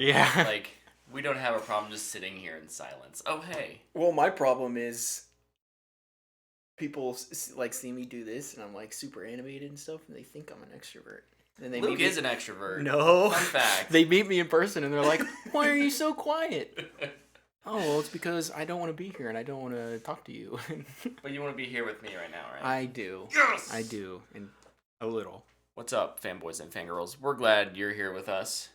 Yeah. Like, we don't have a problem just sitting here in silence. Oh, hey. Well, my problem is people like see me do this, and I'm like super animated and stuff, and they think I'm an extrovert. And they Luke is an extrovert. No. Fun fact. They meet me in person, and they're like, "Why are you so quiet?" Oh, well, it's because I don't want to be here, and I don't want to talk to you. But you want to be here with me right now, right? I do. Yes! I do, and a little. What's up, fanboys and fangirls? We're glad you're here with us.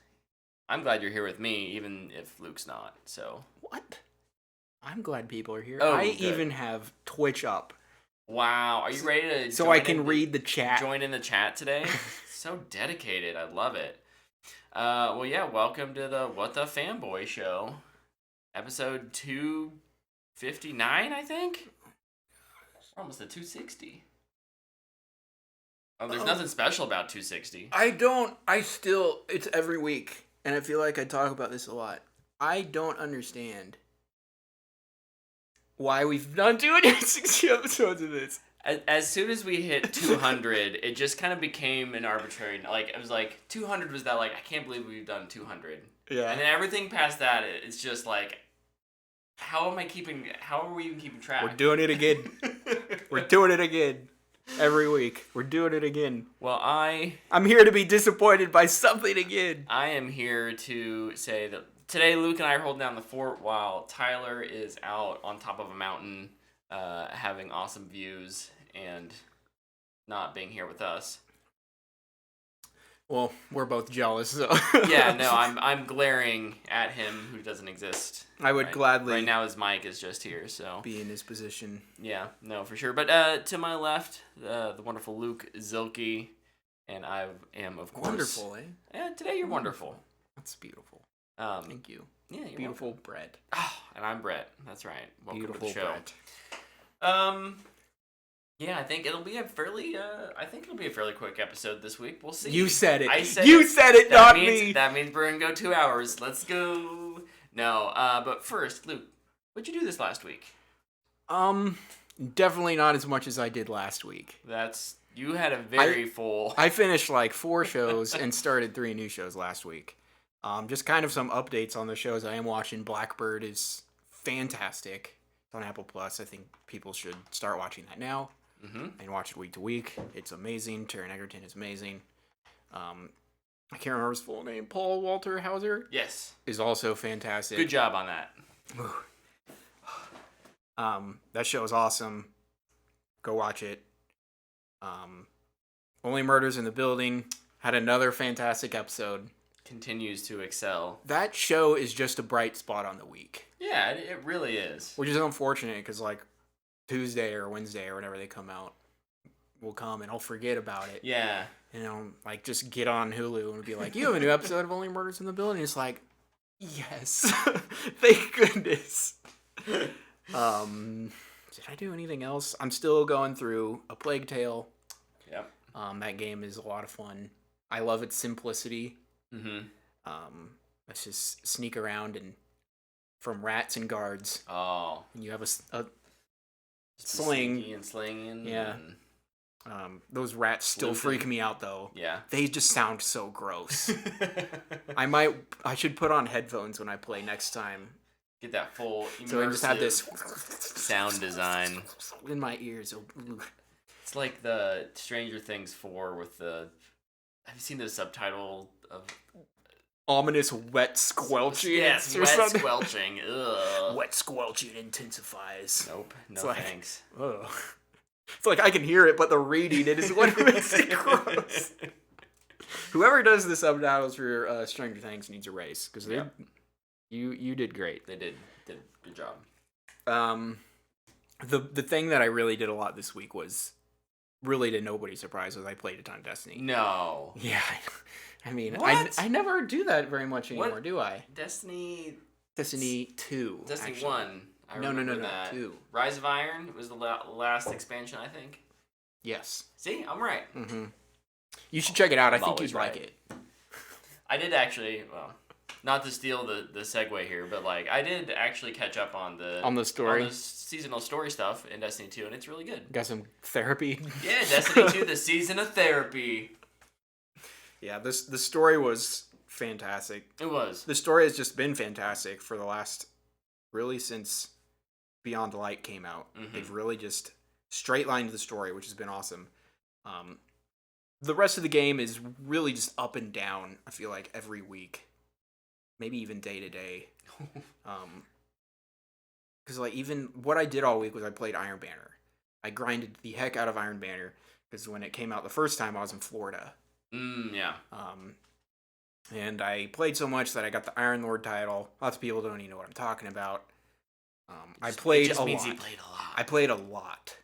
I'm glad you're here with me, even if Luke's not, so... What? I'm glad people are here. Oh, I good. even have Twitch up. Wow, are you ready to so I can read the chat? Join in the chat today? So dedicated, I love it. Well, yeah, welcome to the What the Fanboy Show. Episode 259, I think? We're almost at 260. Oh, there's nothing special about 260. It's every week, and I feel like I talk about this a lot. I don't understand why we've done 260 episodes of this. As soon as we hit 200, it just kind of became an arbitrary, like, it was like, 200 was that, like, I can't believe we've done 200. Yeah. And then everything past that, it's just like, how are we even keeping track? We're doing it again. We're doing it again. Every week. We're doing it again. Well, I'm here to be disappointed by something again. I am here to say that today Luke and I are holding down the fort while Tyler is out on top of a mountain having awesome views and not being here with us. Well, we're both jealous, so... Yeah, no, I'm glaring at him who doesn't exist. I would gladly... Right now his mic is just here, so... Be in his position. Yeah, no, for sure. But to my left, the wonderful Luke Zilke, and I am, of course... Wonderful, eh? Yeah, today you're wonderful. That's beautiful. Thank you. Yeah, you're beautiful welcome. Brett. Oh, and I'm Brett. That's right. Welcome Beautiful to the show. Brett. Yeah, I think it'll be a fairly quick episode this week. We'll see. You said it. I said you it. said it, That not me. That means we're gonna go 2 hours. Let's go. No, but first, Luke, what'd you do this last week? Definitely not as much as I did last week. You had a very full... I finished like 4 shows and started 3 new shows last week. Just kind of some updates on the shows I am watching. Blackbird is fantastic. It's on Apple Plus. I think people should start watching that now. Mm-hmm. And watch it week to week. It's amazing. Taron Egerton is amazing. I can't remember his full name. Paul Walter Hauser? Yes. Is also fantastic. Good job on that. That show is awesome. Go watch it. Only Murders in the Building had another fantastic episode. Continues to excel. That show is just a bright spot on the week. Yeah, it really is. Which is unfortunate because, like, Tuesday or Wednesday or whenever they come out will come and I'll forget about it. Yeah. You know, like, just get on Hulu and be like, you have a new episode of Only Murders in the Building. It's like, yes. Thank goodness. Did I do anything else? I'm still going through A Plague Tale. Yep. That game is a lot of fun. I love its simplicity. Mm-hmm. Let's just sneak around and from rats and guards. Oh. And you have a sling. And slinging. Yeah. Those rats still freak me out though. Yeah. They just sound so gross. I should put on headphones when I play next time. Get that full immersive so I just have this sound design in my ears. It's like the Stranger Things 4 with the... Have you seen the subtitle of... Ominous wet squelching? Yes, wet something? Squelching. Ugh. Wet squelching intensifies. Nope, no thanks. Ugh. It's like I can hear it, but the reading it is what makes it gross. Whoever does the subtitles for Stranger Things needs a raise, because you did great. They did a good job. The thing that I really did a lot this week was, really to nobody's surprise, was I played a ton of Destiny. No. Yeah, I mean, what? I never do that very much anymore, do I? Destiny 2. Destiny actually. 1. I remember that. 2. Rise of Iron was the last expansion, I think. Yes. See, I'm right. Mm-hmm. You should check it out. I think always you'd like it. I did actually, well, not to steal the segue here, but like I did actually catch up on the story, on the seasonal story stuff in Destiny 2, and it's really good. Got some therapy. Yeah, Destiny 2, the season of therapy. Yeah, the story was fantastic. It was. The story has just been fantastic for the last, really since Beyond Light came out. Mhm. They've really just straight lined the story, which has been awesome. The rest of the game is really just up and down, I feel like, every week. Maybe even day to day. Because, like, even what I did all week was I played Iron Banner. I grinded the heck out of Iron Banner, because when it came out the first time, I was in Florida. Yeah. And I played so much that I got the Iron Lord title. Lots of people don't even know what I'm talking about. I played a lot. He played a lot. I played a lot.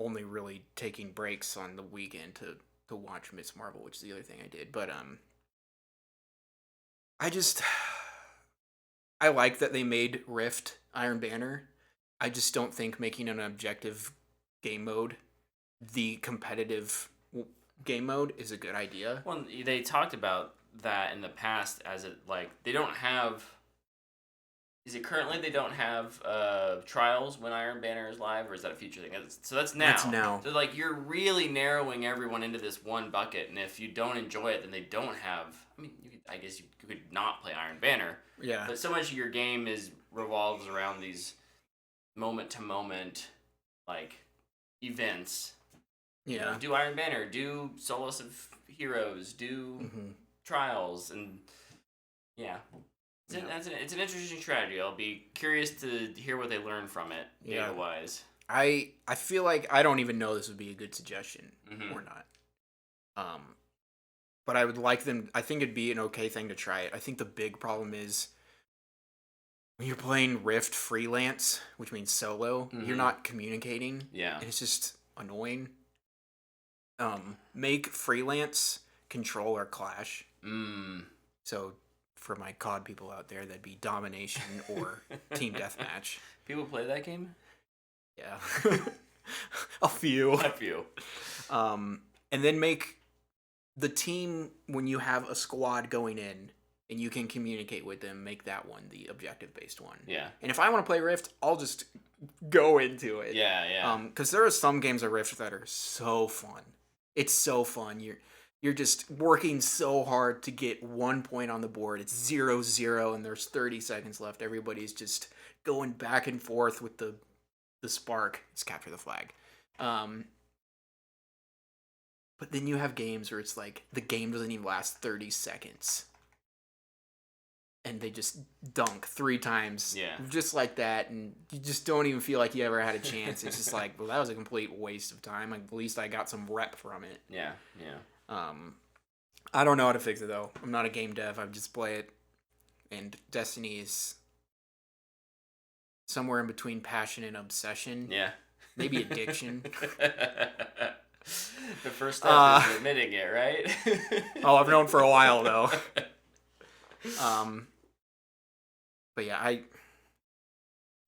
Only really taking breaks on the weekend to watch Miss Marvel, which is the other thing I did. But I like that they made Rift Iron Banner. I just don't think making an objective game mode the competitive game mode is a good idea. Well, they talked about that in the past as it, like, they don't have... Is it currently they don't have trials when Iron Banner is live, or is that a future thing? So that's now. That's now. So, like, you're really narrowing everyone into this one bucket, and if you don't enjoy it, then they don't have... I mean, I guess you could not play Iron Banner. Yeah. But so much of your game revolves around these moment-to-moment, like, events. Yeah. You know, do Iron Banner, do Solace of Heroes, do trials, and yeah. It's an interesting strategy. I'll be curious to hear what they learn from it, data-wise. I feel like I don't even know this would be a good suggestion or not. But I would like them... I think it'd be an okay thing to try it. I think the big problem is when you're playing Rift freelance, which means solo, you're not communicating. Yeah. And it's just annoying. Make freelance control or clash. So for my COD people out there, that'd be domination or team deathmatch. People play that game? Yeah. A few. And then make the team, when you have a squad going in and you can communicate with them, make that one the objective-based one. Yeah. And if I want to play Rift, I'll just go into it. Yeah. Because there are some games of Rift that are so fun. It's so fun. You're just working so hard to get 1 point on the board. It's 0-0 and there's 30 seconds left. Everybody's just going back and forth with the spark. It's capture the flag. But then you have games where it's like the game doesn't even last 30 seconds. And they just dunk 3 times. Yeah. Just like that. And you just don't even feel like you ever had a chance. It's just like, well, that was a complete waste of time. Like, at least I got some rep from it. Yeah. I don't know how to fix it, though. I'm not a game dev. I just play it. And Destiny is somewhere in between passion and obsession. Yeah. Maybe addiction. The first step is admitting it, right? I've known for a while, though. But yeah, I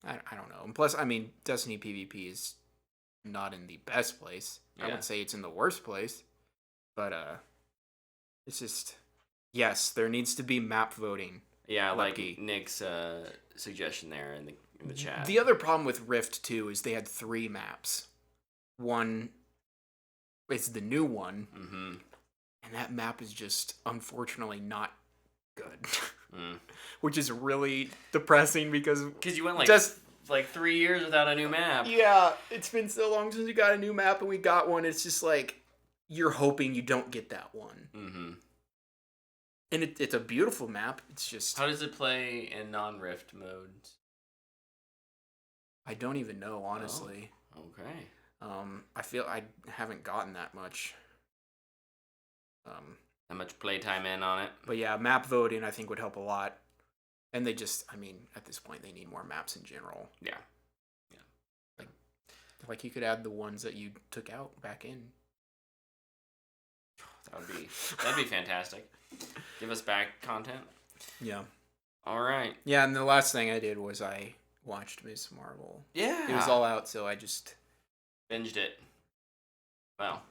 don't know. And plus, I mean, Destiny PvP is not in the best place. Yeah. I would say it's in the worst place. But it's just, yes, there needs to be map voting. Yeah, like Nick's suggestion there in the chat. The other problem with Rift 2 is they had 3 maps. One, it's the new one, and that map is just, unfortunately, not good. Which is really depressing because you went like 3 years without a new map. Yeah, it's been so long since we got a new map and we got one. It's just like you're hoping you don't get that one. And it's a beautiful map. It's just... How does it play in non-Rift modes? I don't even know, honestly. Oh, okay. I feel I haven't gotten that much. That much playtime in on it. But yeah, map voting I think would help a lot. And they just, I mean, at this point they need more maps in general. Yeah. Like you could add the ones that you took out back in. That'd be fantastic. Give us back content. Yeah. All right. Yeah, and the last thing I did was I watched Miss Marvel. Yeah. It was all out, so I just binged it. Well,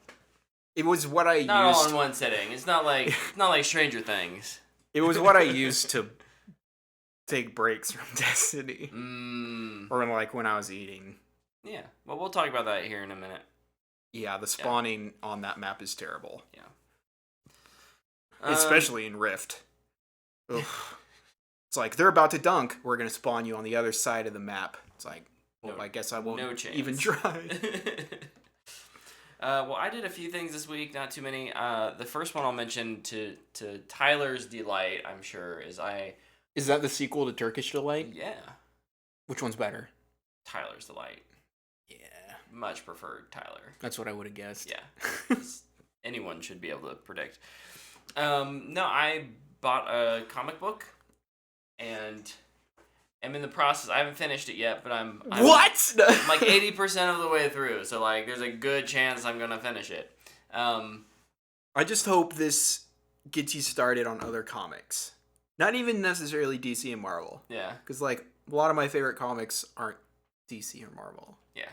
it was what I not used. All in one sitting. It's not like Stranger Things. It was what I used to take breaks from Destiny. Or like when I was eating. Yeah. Well, we'll talk about that here in a minute. Yeah, the spawning on that map is terrible. Yeah. especially in Rift. Ugh. It's like they're about to dunk. We're gonna spawn you on the other side of the map. It's like, well, I guess I won't even try. Well, I did a few things this week, not too many. The first one I'll mention to Tyler's delight, I'm sure, is Is that the sequel to Turkish Delight? Yeah. Which one's better? Tyler's Delight. Yeah. Much preferred Tyler. That's what I would have guessed. Yeah. Anyone should be able to predict. No, I bought a comic book, and I'm in the process. I haven't finished it yet, but I'm what? I'm like 80% of the way through. So like, there's a good chance I'm gonna finish it. I just hope this gets you started on other comics. Not even necessarily DC and Marvel. Yeah. Because like a lot of my favorite comics aren't DC or Marvel. Yeah.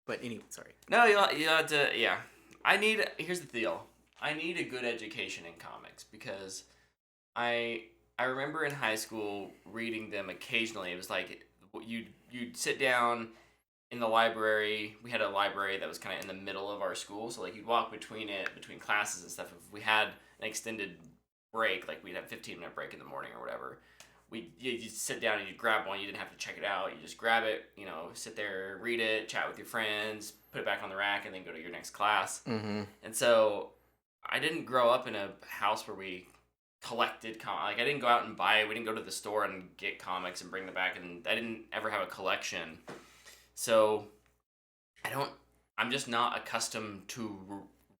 But anyway, sorry. No, you have to. Yeah. Here's the deal. I need a good education in comics because I remember in high school reading them occasionally. It was like you'd sit down in the library. We had a library that was kind of in the middle of our school, so like you'd walk between classes and stuff. If we had an extended break, like we'd have 15-minute break in the morning or whatever, you'd sit down and you'd grab one. You didn't have to check it out. You just grab it, sit there, read it, chat with your friends, put it back on the rack, and then go to your next class. Mm-hmm. And so I didn't grow up in a house where we collected like I didn't go out and buy it. We didn't go to the store and get comics and bring them back, and I didn't ever have a collection. So I'm just not accustomed to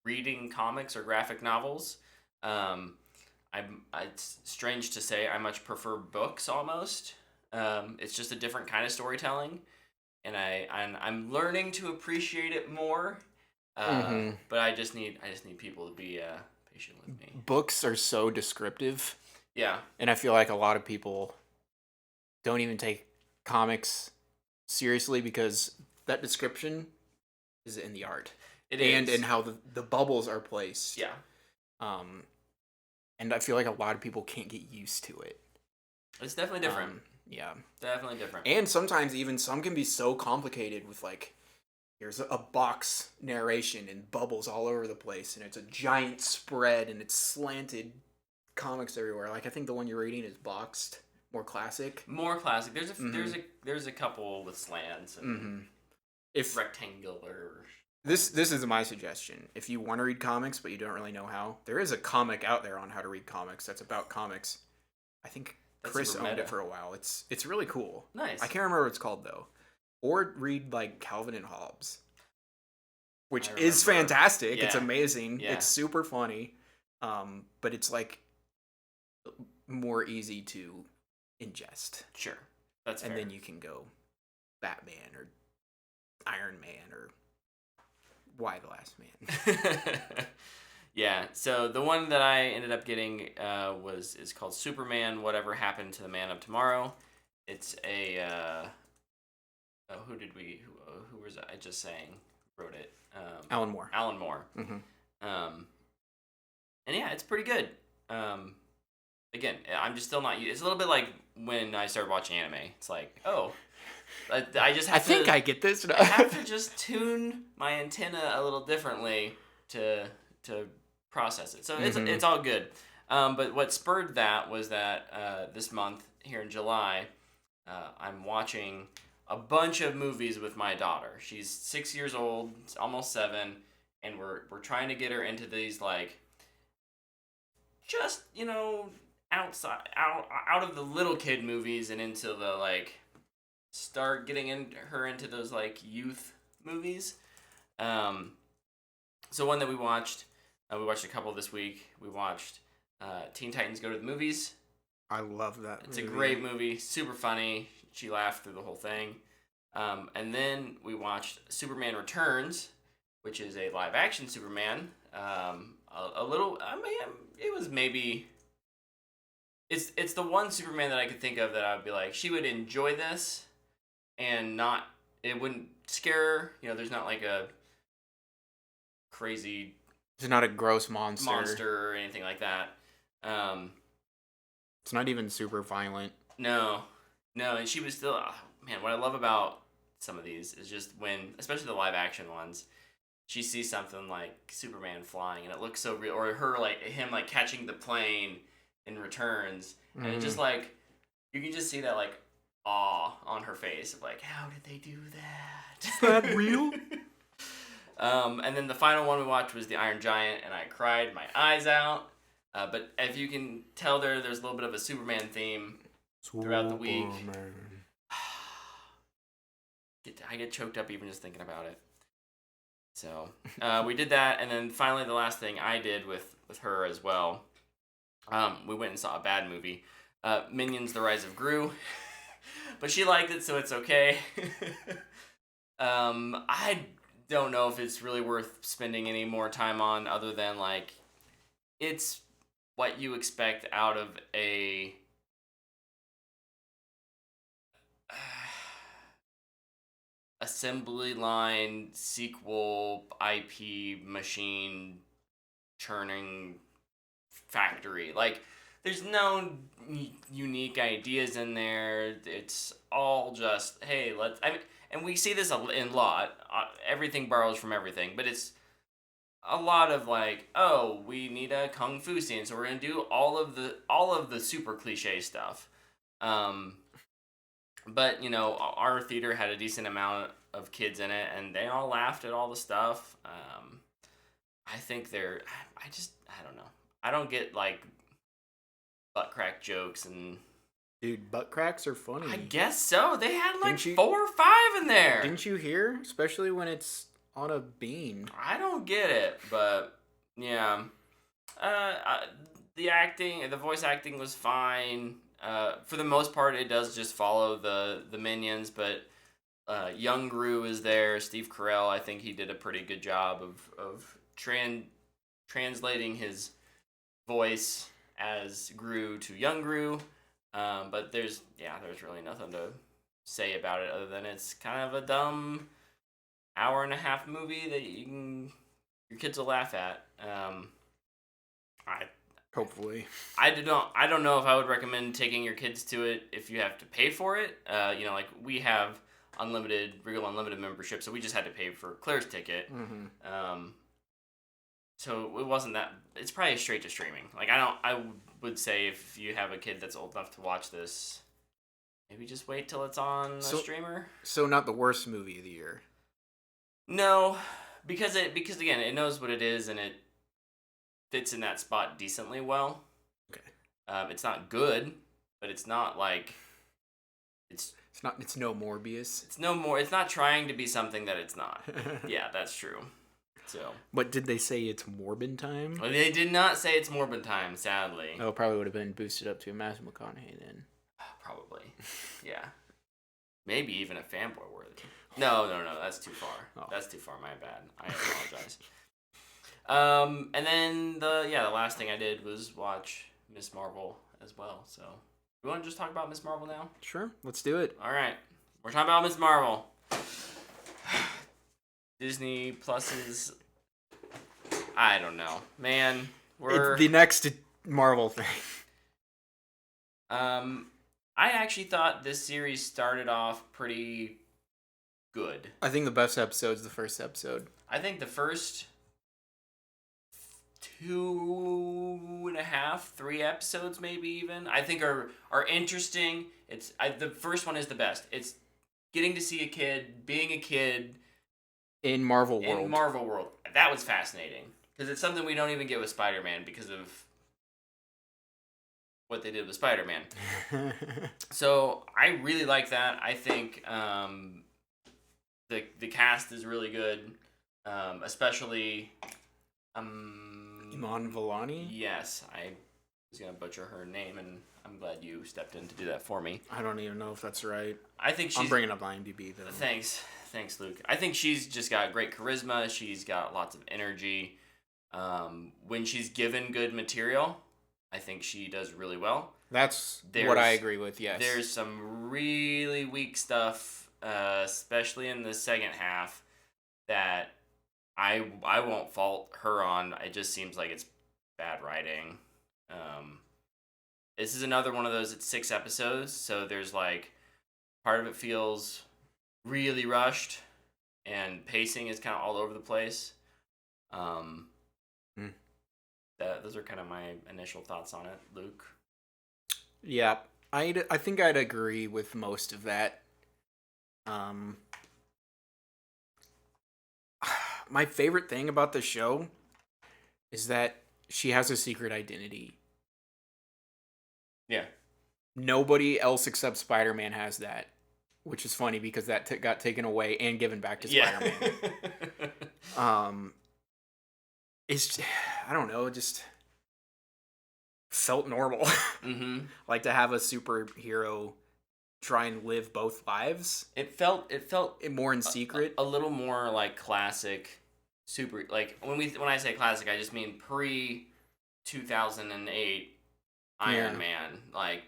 reading comics or graphic novels. It's strange to say, I much prefer books almost. It's just a different kind of storytelling, and I'm learning to appreciate it more. But I just need people to be patient with me. Books are so descriptive. Yeah. And I feel like a lot of people don't even take comics seriously because that description is in the art. It is. And in how the bubbles are placed. Yeah. And I feel like a lot of people can't get used to it. It's definitely different. Yeah. Definitely different. And sometimes even some can be so complicated with like, here's a box narration and bubbles all over the place, and it's a giant spread and it's slanted comics everywhere. Like I think the one you're reading is boxed, more classic. More classic. There's a couple with slants and if rectangular. This is my suggestion. If you want to read comics but you don't really know how, there is a comic out there on how to read comics that's about comics. I think Chris owned it for a while. It's really cool. Nice. I can't remember what it's called though. Or read like Calvin and Hobbes, which is fantastic. Yeah. It's amazing. Yeah. It's super funny. But it's like more easy to ingest. Sure. That's fair. And then you can go Batman or Iron Man or Y the Last Man. Yeah. So the one that I ended up getting is called Superman: Whatever Happened to the Man of Tomorrow. It's a who was I just saying wrote it? Alan Moore. Alan Moore. Mm-hmm. And yeah, it's pretty good. Again, I'm just still not. It's a little bit like when I started watching anime. It's like, oh, I just have think I get this. I have to just tune my antenna a little differently to process it. So it's all good. But what spurred that was that this month here in July, I'm watching a bunch of movies with my daughter. She's 6 years old, almost 7, and we're trying to get her into these like just out of the little kid movies and into the like start getting her into those like youth movies. So one that we watched a couple this week. We watched Teen Titans Go to the Movies. I love that. It's a great movie, super funny. She laughed through the whole thing. And then we watched Superman Returns, which is a live action Superman. A little, I mean, it was maybe. It's the one Superman that I could think of that I would be like, she would enjoy this, and it wouldn't scare her. There's not like a crazy. It's not a gross monster or anything like that. It's not even super violent. No, and she was still. Man, what I love about some of these is just when, especially the live action ones, she sees something like Superman flying, and it looks so real, or him like catching the plane in Returns, and it just like you can just see that like awe on her face of like, how did they do that? Is that real? And then the final one we watched was The Iron Giant, and I cried my eyes out. But if you can tell there's a little bit of a Superman theme throughout the week. I get choked up even just thinking about it. So we did that, and then finally the last thing I did with her as well, we went and saw a bad movie, Minions: The Rise of Gru, but she liked it, so it's okay. I don't know if it's really worth spending any more time on, other than like it's what you expect out of a assembly line sequel IP machine churning factory. Like, there's no unique ideas in there. It's all just, hey, and we see this in a lot. Everything borrows from everything, but it's a lot of like, oh, we need a kung fu scene, so we're gonna do all of the super cliche stuff. But you know, our theater had a decent amount of kids in it, and they all laughed at all the stuff. I think I don't know. I don't get like butt crack jokes and. Dude, butt cracks are funny. I guess so. They had like 4 or 5 in there. Didn't you hear? Especially when it's on a bean. I don't get it, but yeah. The voice acting was fine. For the most part, it does just follow the minions, but young Gru is there. Steve Carell, I think he did a pretty good job of translating his voice as Gru to young Gru. But there's really nothing to say about it other than it's kind of a dumb hour-and-a-half movie that your kids will laugh at. Hopefully. I don't know if I would recommend taking your kids to it if you have to pay for it. Like we have real unlimited membership, so we just had to pay for Claire's ticket. Mm-hmm. So it wasn't that. It's probably straight to streaming. Like I would say if you have a kid that's old enough to watch this, maybe just wait till it's on a streamer. So not the worst movie of the year. No, because again, it knows what it is and it fits in that spot decently well. Okay. It's not good, but it's not like it's no Morbius. It's not trying to be something that it's not. Yeah, that's true. So. But did they say it's Morbin time? Well, they did not say it's Morbin time, sadly. Oh, probably would have been boosted up to a Matthew McConaughey then. Probably. Yeah. Maybe even a fanboy worthy. No, that's too far. Oh. That's too far, my bad. I apologize. And then the last thing I did was watch Miss Marvel as well. So, you want to just talk about Miss Marvel now? Sure, let's do it. All right. We're talking about Miss Marvel. Disney Plus's, I don't know, man. It's the next Marvel thing. I actually thought this series started off pretty good. I think the best episode's the first episode. I think the first 2.5, 3 episodes, maybe even, I think are interesting. The first one is the best. It's getting to see a kid, being a kid. In Marvel World. That was fascinating. Because it's something we don't even get with Spider-Man because of what they did with Spider-Man. So, I really like that. I think the cast is really good. Especially... Iman Vellani? Yes. I was going to butcher her name, and I'm glad you stepped in to do that for me. I don't even know if that's right. I think I'm bringing up IMDb, though. Thanks, Luke. I think she's just got great charisma. She's got lots of energy. When she's given good material, I think she does really well. That's what I agree with, yes. There's some really weak stuff, especially in the second half, that I won't fault her on. It just seems like it's bad writing. This is another one of those, it's 6 episodes, so there's like, part of it feels really rushed, and pacing is kind of all over the place. Um, Hmm. those are kind of my initial thoughts on it, Luke. Yeah, I think I'd agree with most of that. Um, my favorite thing about the show is that she has a secret identity. Yeah. Nobody else except Spider-Man has that, which is funny because that got taken away and given back to Yeah. Spider-Man. It's I don't know, just felt normal. Mm-hmm. Like to have a superhero try and live both lives. It felt More in secret. a little more like classic super, like when I say classic, I just mean pre 2008 Iron Man. Like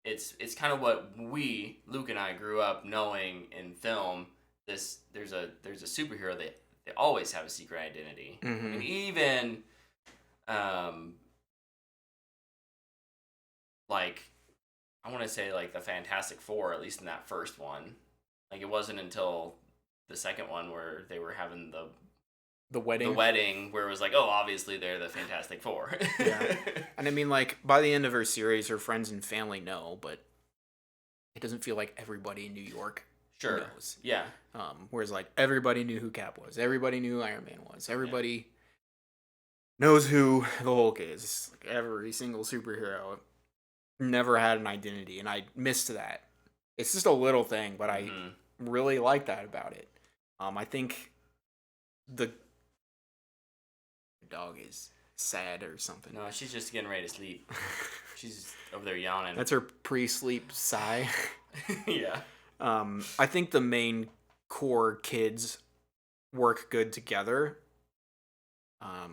it's kind of what Luke and I grew up knowing in film. There's a superhero that they always have a secret identity. Mm-hmm. I mean, even like I want to say like the Fantastic Four, at least in that first one. Like it wasn't until the second one where they were having the wedding. The wedding where it was like, oh, obviously they're the Fantastic Four. Yeah. And I mean, like, by the end of her series, her friends and family know, but it doesn't feel like everybody in New York knows. Yeah. Whereas, like, everybody knew who Cap was. Everybody knew who Iron Man was. Everybody knows who the Hulk is. Like, every single superhero never had an identity, and I missed that. It's just a little thing, but I really like that about it. I think the dog is sad or something. No, she's just getting ready to sleep. She's over there yawning. That's her pre-sleep sigh. Yeah. I think the main core kids work good together. I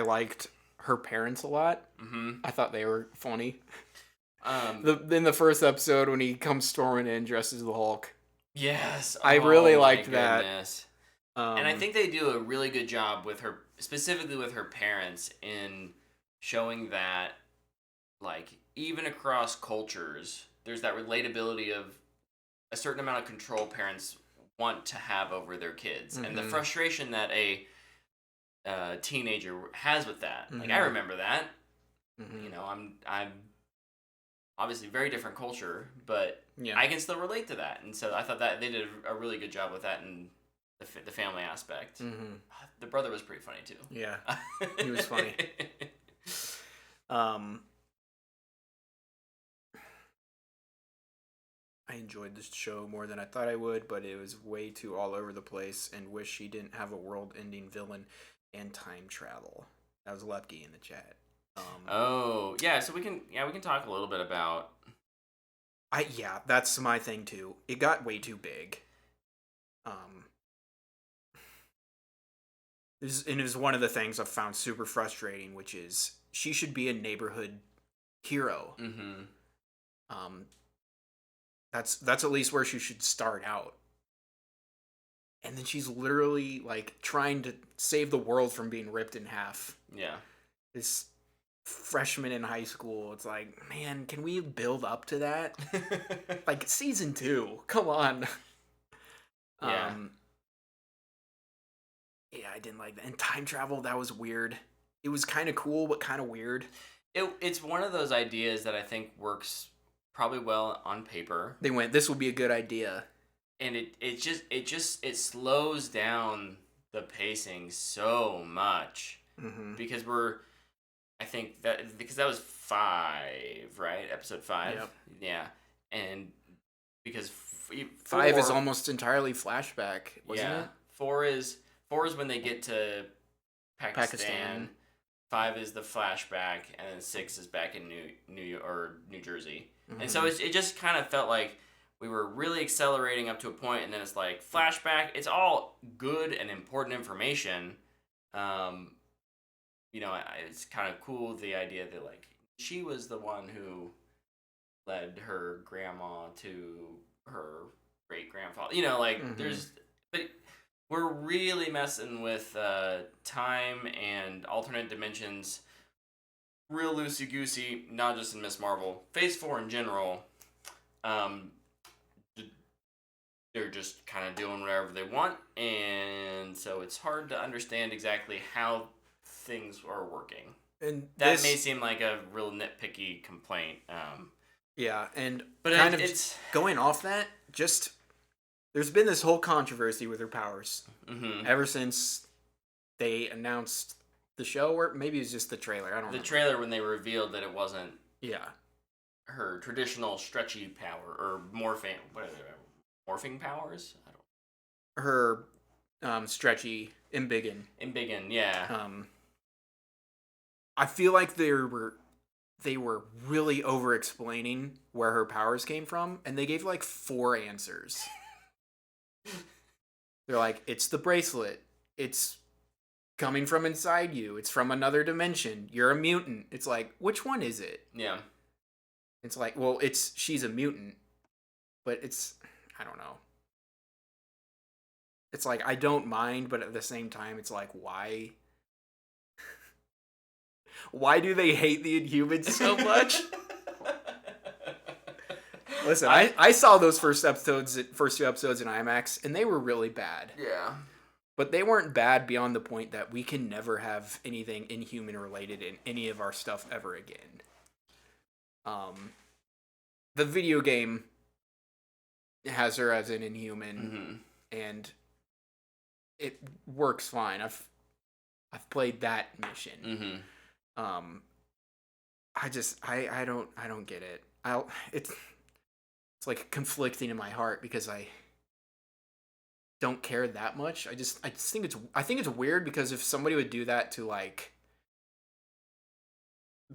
liked her parents a lot. Mm-hmm. I thought they were funny. In the first episode when he comes storming in dressed as the Hulk. Yes. I really liked that. And I think they do a really good job with her, specifically with her parents, in showing that, like, even across cultures, there's that relatability of a certain amount of control parents want to have over their kids, and the frustration that a teenager has with that. Like, I remember that. You know, I'm obviously very different culture, but I can still relate to that, and so I thought that they did a really good job with that and the family aspect. The brother was pretty funny too. Yeah, he was funny. I enjoyed this show more than I thought I would, but it was way too all over the place, and wish she didn't have a world-ending villain and time travel. That was Lepke in the chat. Oh yeah, so we can talk a little bit about. That's my thing too. It got way too big. It was one of the things I've found super frustrating, which is she should be a neighborhood hero. That's at least where she should start out. And then she's literally like trying to save the world from being ripped in half. Yeah. This freshman in high school, it's like, man, can we build up to that? Like season 2, come on. Yeah. Yeah, I didn't like that. And time travel, that was weird. It was kind of cool, but kind of weird. It's one of those ideas that I think works probably well on paper. They went, this will be a good idea. And it slows down the pacing so much. Because that was 5, right? Episode 5. Yep. Yeah. And because 5 is almost entirely flashback, wasn't it? 4 is when they get to Pakistan. 5 is the flashback, and then 6 is back in New Jersey. And so it just kind of felt like we were really accelerating up to a point, and then it's like flashback. It's all good and important information. You know, it's kind of cool, the idea that like she was the one who led her grandma to her great grandfather. You know, like but we're really messing with time and alternate dimensions real loosey-goosey, not just in Miss Marvel. Phase 4 in general, they're just kind of doing whatever they want, and so it's hard to understand exactly how things are working. And that may seem like a real nitpicky complaint. Yeah, and but kind of it's going off that, just there's been this whole controversy with her powers ever since they announced the show, or maybe it's just the trailer. I don't know. The trailer when they revealed that it wasn't yeah her traditional stretchy power or morphing powers. I don't. Her stretchy embiggen. Embiggen, yeah. I feel like they were really over explaining where her powers came from, and they gave like 4 answers. They're like, it's the bracelet. It's coming from inside you. It's from another dimension. You're a mutant. It's like, which one is it? Yeah. It's like, well, she's a mutant, but I don't know. It's like, I don't mind, but at the same time, it's like, why? Why do they hate the Inhumans so much? Listen, I saw those first 2 episodes in IMAX, and they were really bad. Yeah. But they weren't bad beyond the point that we can never have anything Inhuman related in any of our stuff ever again. The video game has her as an Inhuman, and it works fine. I've played that mission. I don't get it. It's like conflicting in my heart because I don't care that much. I think it's weird because if somebody would do that to like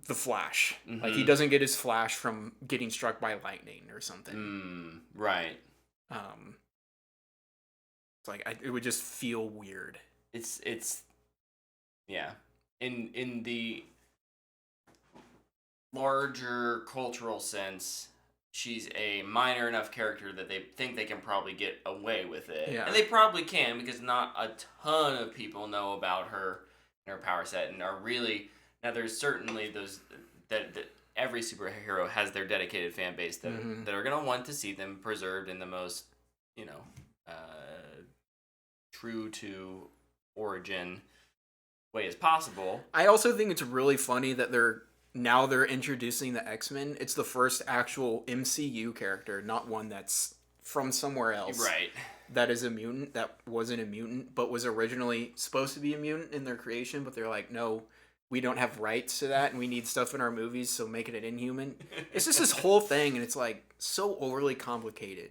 the Flash, like he doesn't get his Flash from getting struck by lightning or something. Right. It's like it would just feel weird. It's yeah. In the larger cultural sense, she's a minor enough character that they think they can probably get away with it. Yeah. And they probably can because not a ton of people know about her and her power set and are really now there's certainly those that every superhero has their dedicated fan base that are going to want to see them preserved in the most, true to origin way as possible. I also think it's really funny that they're introducing the X-Men. It's the first actual MCU character, not one that's from somewhere else. Right. That is a mutant, that wasn't a mutant, but was originally supposed to be a mutant in their creation, but they're like, no, we don't have rights to that, and we need stuff in our movies, so make it an Inhuman. It's just this whole thing, and it's like so overly complicated.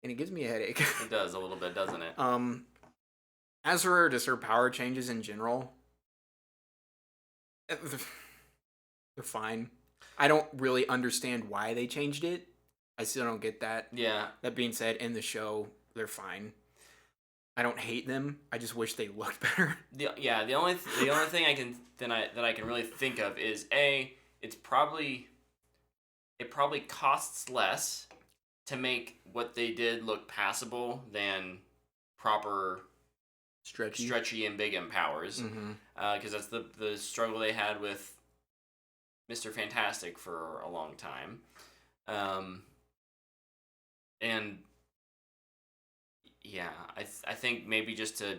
And it gives me a headache. It does a little bit, doesn't it? As for just her power changes in general, they're fine. I don't really understand why they changed it. I still don't get that. Yeah. That being said, in the show, they're fine. I don't hate them. I just wish they looked better. The only thing I can really think of is it probably costs less to make what they did look passable than proper stretchy and big powers, because that's the struggle they had with Mr. Fantastic for a long time, and yeah, I think maybe just to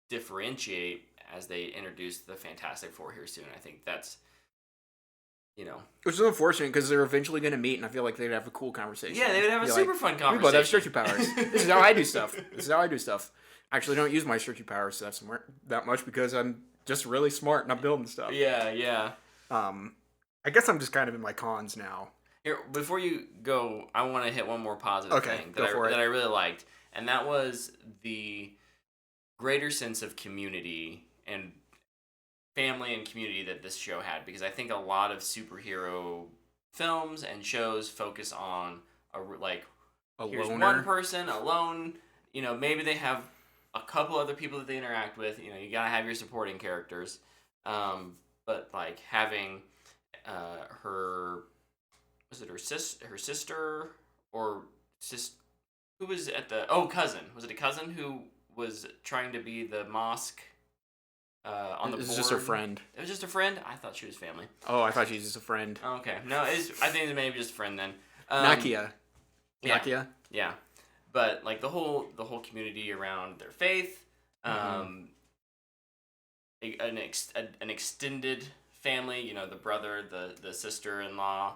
differentiate as they introduce the Fantastic Four here soon, I think that's which is unfortunate because they're eventually going to meet, and I feel like they'd have a cool conversation. Yeah, they would have a super fun conversation. We both have stretchy powers. This is how I do stuff. Actually, don't use my stretchy powers that much because I'm just really smart and I'm building stuff. Yeah. I guess I'm just kind of in my cons now. Here, before you go, I want to hit one more positive thing that I really liked, and that was the greater sense of community and family and community that this show had, because I think a lot of superhero films and shows focus on here's one person alone. Maybe they have a couple other people that they interact with. You gotta have your supporting characters, but like having her sister or who was at the cousin? Was it a cousin who was trying to be the mosque? On the board. It was just her friend. It was just a friend? I thought she was family. Oh, I thought she was just a friend. Okay. No, I think it's maybe just a friend then. Nakia. Yeah. Nakia. Yeah. But like the whole community around their faith, an extended family, you know, the brother, the sister-in-law,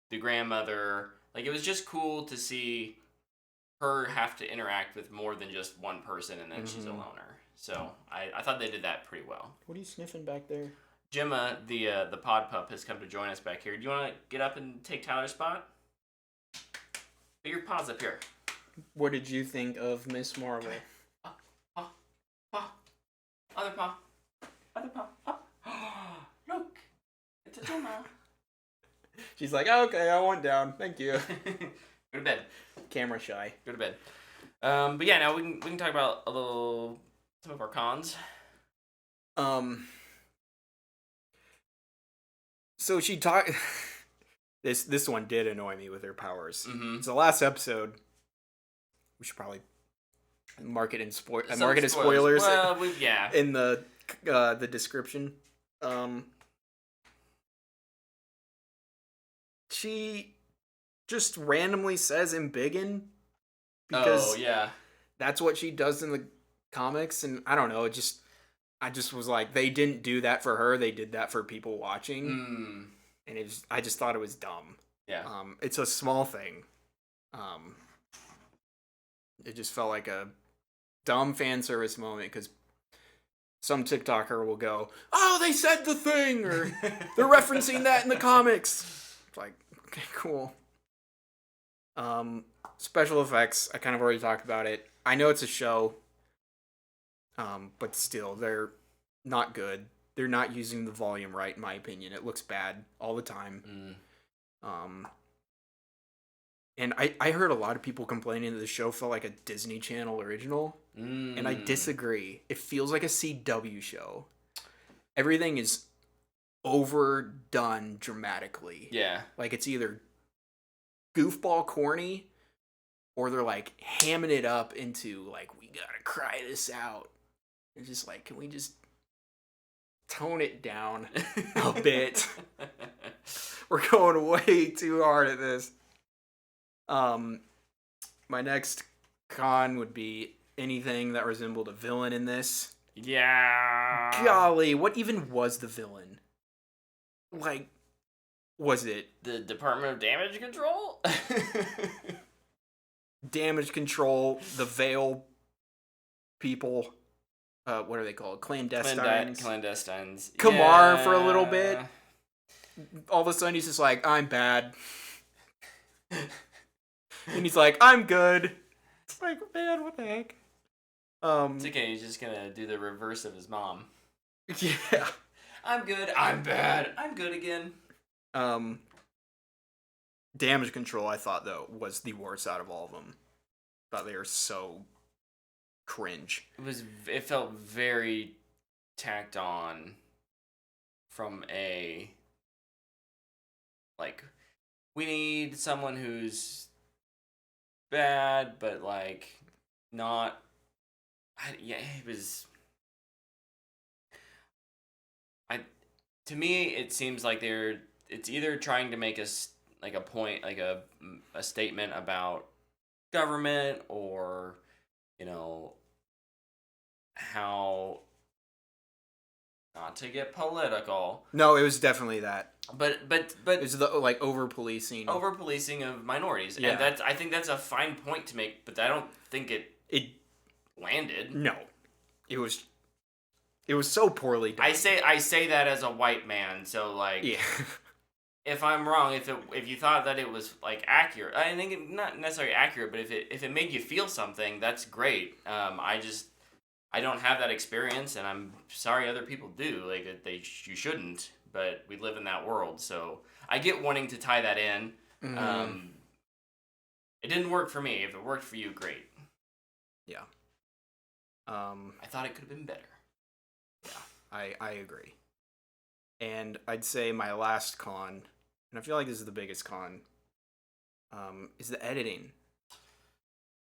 the grandmother. Like, it was just cool to see her have to interact with more than just one person, and then she's a loner. So I thought they did that pretty well. What are you sniffing back there? Gemma, the pod pup, has come to join us back here. Do you want to get up and take Tyler's spot? Put your paws up here. What did you think of Miss Marvel? Paw. Other paw. Other paw. Look. It's a Gemma. She's like, okay, I want down. Thank you. Go to bed. Camera shy. Go to bed. But yeah, now we can talk about some of our cons. So she talked. This one did annoy me with her powers. Mm-hmm. It's the last episode. We should probably market as spoilers. Well, yeah. In the description. She just randomly says "embiggen" because that's what she does in the comics, and I don't know. I just was like, they didn't do that for her. They did that for people watching, and I just thought it was dumb. Yeah. It's a small thing. It just felt like a dumb fan service moment because some TikToker will go, "Oh, they said the thing," or "They're referencing that in the comics." It's like, okay, cool. Special effects, I kind of already talked about it. I know it's a show, but still, they're not good. They're not using the volume right, in my opinion. It looks bad all the time. And I heard a lot of people complaining that the show felt like a Disney Channel original, and I disagree. It feels like a CW show. Everything is overdone dramatically. Yeah. Like, it's either goofball corny, or they're like hamming it up into like, we gotta cry this out. It's just like, can we just tone it down a bit? We're going way too hard at this. My next con would be anything that resembled a villain in this. Yeah. Golly, what even was the villain? Like, was it the Department of Damage Control? Damage Control, the Veil people, what are they called? Clandestines. Clandestines. Kamar for a little bit. All of a sudden he's just like, I'm bad. And he's like, I'm good. It's like, man, what the heck? It's okay, he's just gonna do the reverse of his mom. Yeah. I'm good, I'm bad, I'm good again. Damage Control, I thought, though, was the worst out of all of them. Thought they were so cringe. It felt very tacked on from a, like, we need someone who's bad, but, like, not, it was, to me, it seems like it's either trying to make us, like, a point, like a statement about government, or, you know, how, not to get political. No, it was definitely that. But It was the, like, over-policing. Over-policing of minorities. Yeah. And I think that's a fine point to make, but I don't think it landed. No. It was so poorly done. I say that as a white man, so, like, yeah. If I'm wrong, if you thought that it was, like, accurate, I think it, not necessarily accurate, but if it made you feel something, that's great. I don't have that experience, and I'm sorry other people do. Like, you shouldn't, but we live in that world, so I get wanting to tie that in. Mm-hmm. It didn't work for me. If it worked for you, great. Yeah. I thought it could have been better. Yeah, I agree. And I'd say my last con, and I feel like this is the biggest con, is the editing.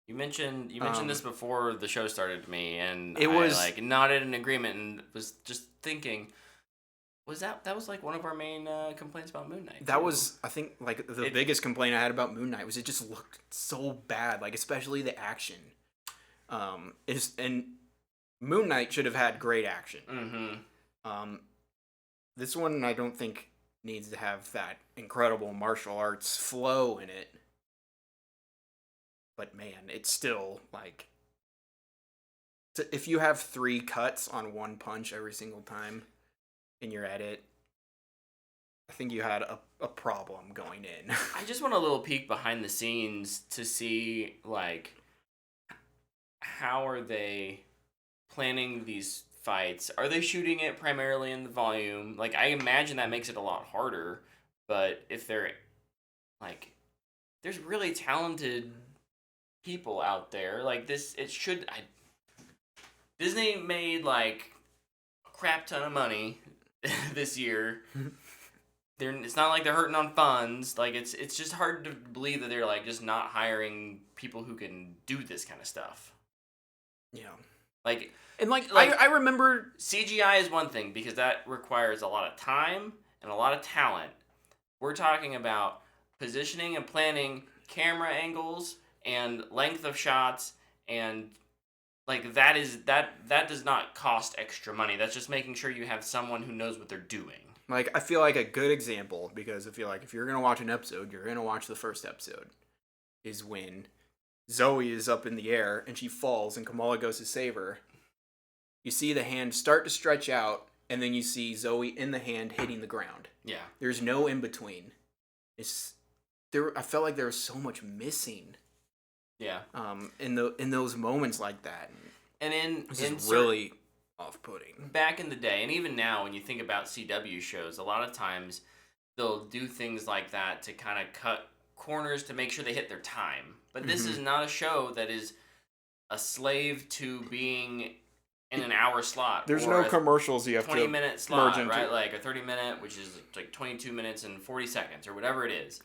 You mentioned this before the show started to me, and it was like nodded in agreement and was just thinking, that was like one of our main complaints about Moon Knight. That too. was, I think, like the biggest complaint I had about Moon Knight was it just looked so bad, like especially the action. And Moon Knight should have had great action. Mm-hmm. This one I don't think needs to have that incredible martial arts flow in it. But man, it's still like, if you have 3 cuts on one punch every single time and you're at it, I think you had a problem going in. I just want a little peek behind the scenes to see, like, how are they planning these fights? Are they shooting it primarily in the volume? Like, I imagine that makes it a lot harder, but if they're, like, there's really talented people out there. Like, Disney made, like, a crap ton of money this year. It's not like they're hurting on funds. Like, it's just hard to believe that they're, like, just not hiring people who can do this kind of stuff. Yeah. Like, and I remember CGI is one thing because that requires a lot of time and a lot of talent. We're talking about positioning and planning camera angles and length of shots, and like that does not cost extra money. That's just making sure you have someone who knows what they're doing. Like, I feel like a good example, because I feel like if you're going to watch an episode, you're going to watch the first episode, is when Zoe is up in the air and she falls and Kamala goes to save her. You see the hand start to stretch out, and then you see Zoe in the hand hitting the ground. Yeah. There's no in between. I felt like there was so much missing. Yeah. In those moments like that. And this is really off-putting. Back in the day, and even now, when you think about CW shows, a lot of times they'll do things like that to kind of cut corners to make sure they hit their time. But this is not a show that is a slave to being in an hour slot. There's no commercials you have 20-minute slot, right? Like a 30-minute, which is like 22 minutes and 40 seconds, or whatever it is.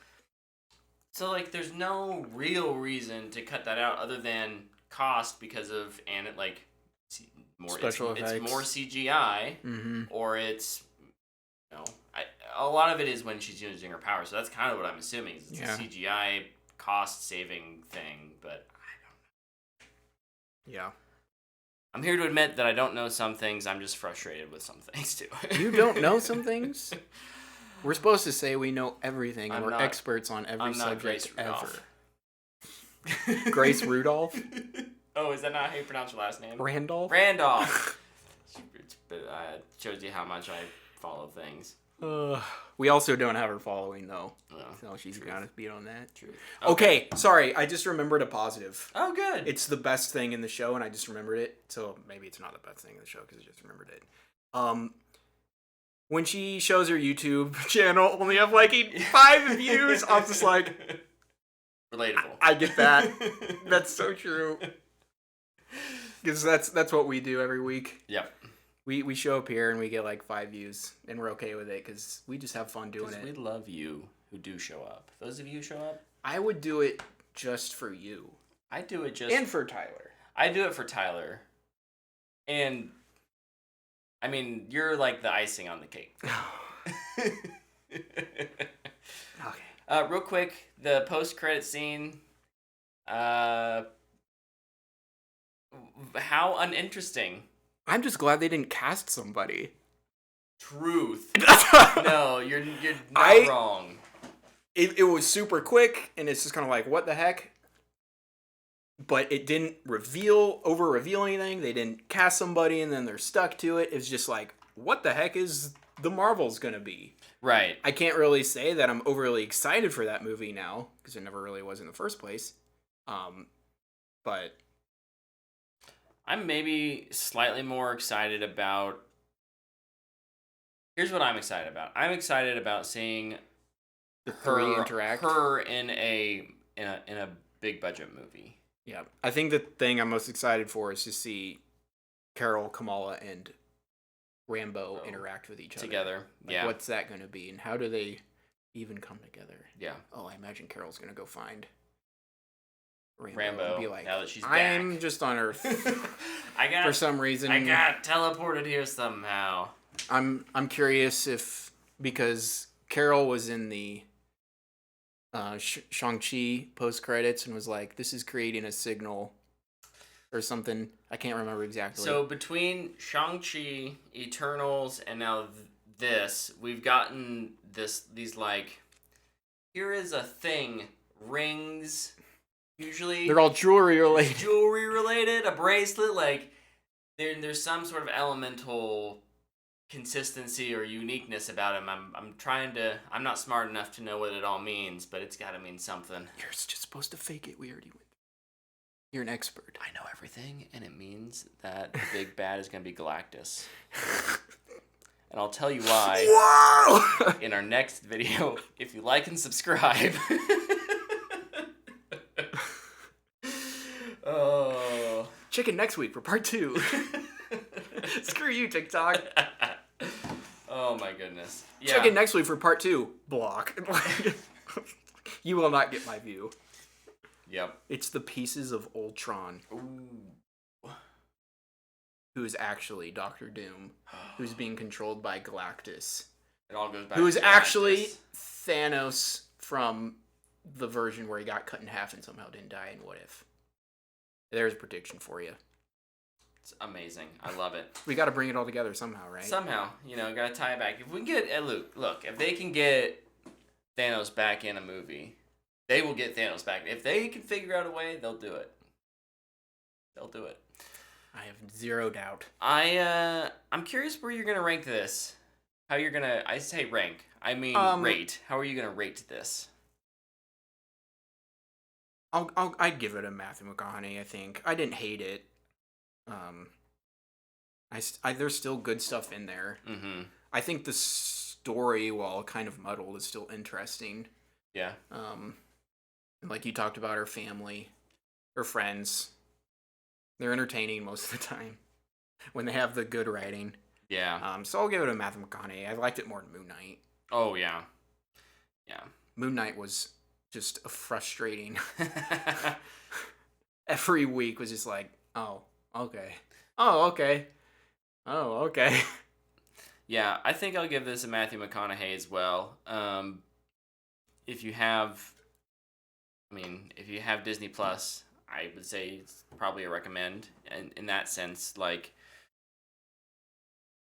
So, like, there's no real reason to cut that out other than cost because of, and it, like, more special effects. It's more CGI, or it's, you know, a lot of it is when she's using her power. So that's kind of what I'm assuming. It's a CGI cost-saving thing, but I don't know. Yeah. I'm here to admit that I don't know some things. I'm just frustrated with some things, too. You don't know some things? We're supposed to say we know everything, and we're experts on every subject ever. Grace Rudolph? Oh, is that not how you pronounce your last name? Randolph? Randolph! Shows you how much I follow things. We also don't have her following, though. Oh, so she's got to beat on that. True. Okay, sorry. I just remembered a positive. Oh, good. It's the best thing in the show, and I just remembered it. So maybe it's not the best thing in the show because I just remembered it. When she shows her YouTube channel only have like 5 views, I'm just like, relatable. I get that. That's so true. Because that's what we do every week. Yep. We show up here and we get like 5 views, and we're okay with it because we just have fun doing it. We love you who do show up. Those of you who show up, I would do it just for you. I do it just and for Tyler. I do it for Tyler, and I mean you're like the icing on the cake. Okay. Real quick, the post-credit scene. How uninteresting. I'm just glad they didn't cast somebody. Truth. No, you're not wrong. It was super quick, and it's just kind of like, what the heck? But it didn't over-reveal anything. They didn't cast somebody, and then they're stuck to it. It's just like, what the heck is the Marvels gonna be? Right. I can't really say that I'm overly excited for that movie now, because it never really was in the first place. But I'm maybe slightly more excited about. Here's what I'm excited about. I'm excited about seeing the three interact. Her in a big budget movie. Yeah, I think the thing I'm most excited for is to see Carol, Kamala, and Rambo interact with each other together. Like, yeah, what's that going to be, and how do they even come together? Yeah. Oh, I imagine Carol's going to go find Rambo and be like, now that she's back. I'm just on Earth. For some reason. I got teleported here somehow. I'm curious if, because Carol was in the Shang-Chi post credits and was like, "This is creating a signal," or something. I can't remember exactly. So between Shang-Chi, Eternals, and now this, we've gotten these like, here is a thing, rings. Usually they're all jewelry related. A bracelet, like there's some sort of elemental consistency or uniqueness about him. I'm not smart enough to know what it all means, but it's got to mean something. You're just supposed to fake it. We already went. You're an expert. I know everything, and it means that the big bad is going to be Galactus. And I'll tell you why. Whoa! In our next video, if you like and subscribe. Oh. Check in next week for part 2. Screw you, TikTok. Oh my goodness. Yeah. Check in next week for part 2. Block. You will not get my view. Yep. It's the pieces of Ultron. Ooh. Who is actually Doctor Doom, who's being controlled by Galactus. It all goes back who is to actually Galactus. Thanos from the version where he got cut in half and somehow didn't die in What If. There's a prediction for you. It's amazing. I love it. We got to bring it all together somehow, right? Somehow, gotta tie it back. If we can get look, if they can get Thanos back in a movie, they will get Thanos back. If they can figure out a way, they'll do it. They'll do it. I have zero doubt. I'm curious where you're gonna rank this. How you're gonna? I say rank. I mean rate. How are you gonna rate this? I'd give it a Matthew McConaughey. I think I didn't hate it. There's still good stuff in there. Mm-hmm. I think the story, while kind of muddled, is still interesting. Yeah. Like you talked about, her family, her friends. They're entertaining most of the time when they have the good writing. Yeah. So I'll give it a Matthew McConaughey. I liked it more than Moon Knight. Oh yeah. Yeah. Moon Knight was just a frustrating. Every week was just like, oh, okay. Oh, okay. Oh, okay. Yeah, I think I'll give this a Matthew McConaughey as well. If you have Disney Plus, I would say it's probably a recommend. And in that sense, like,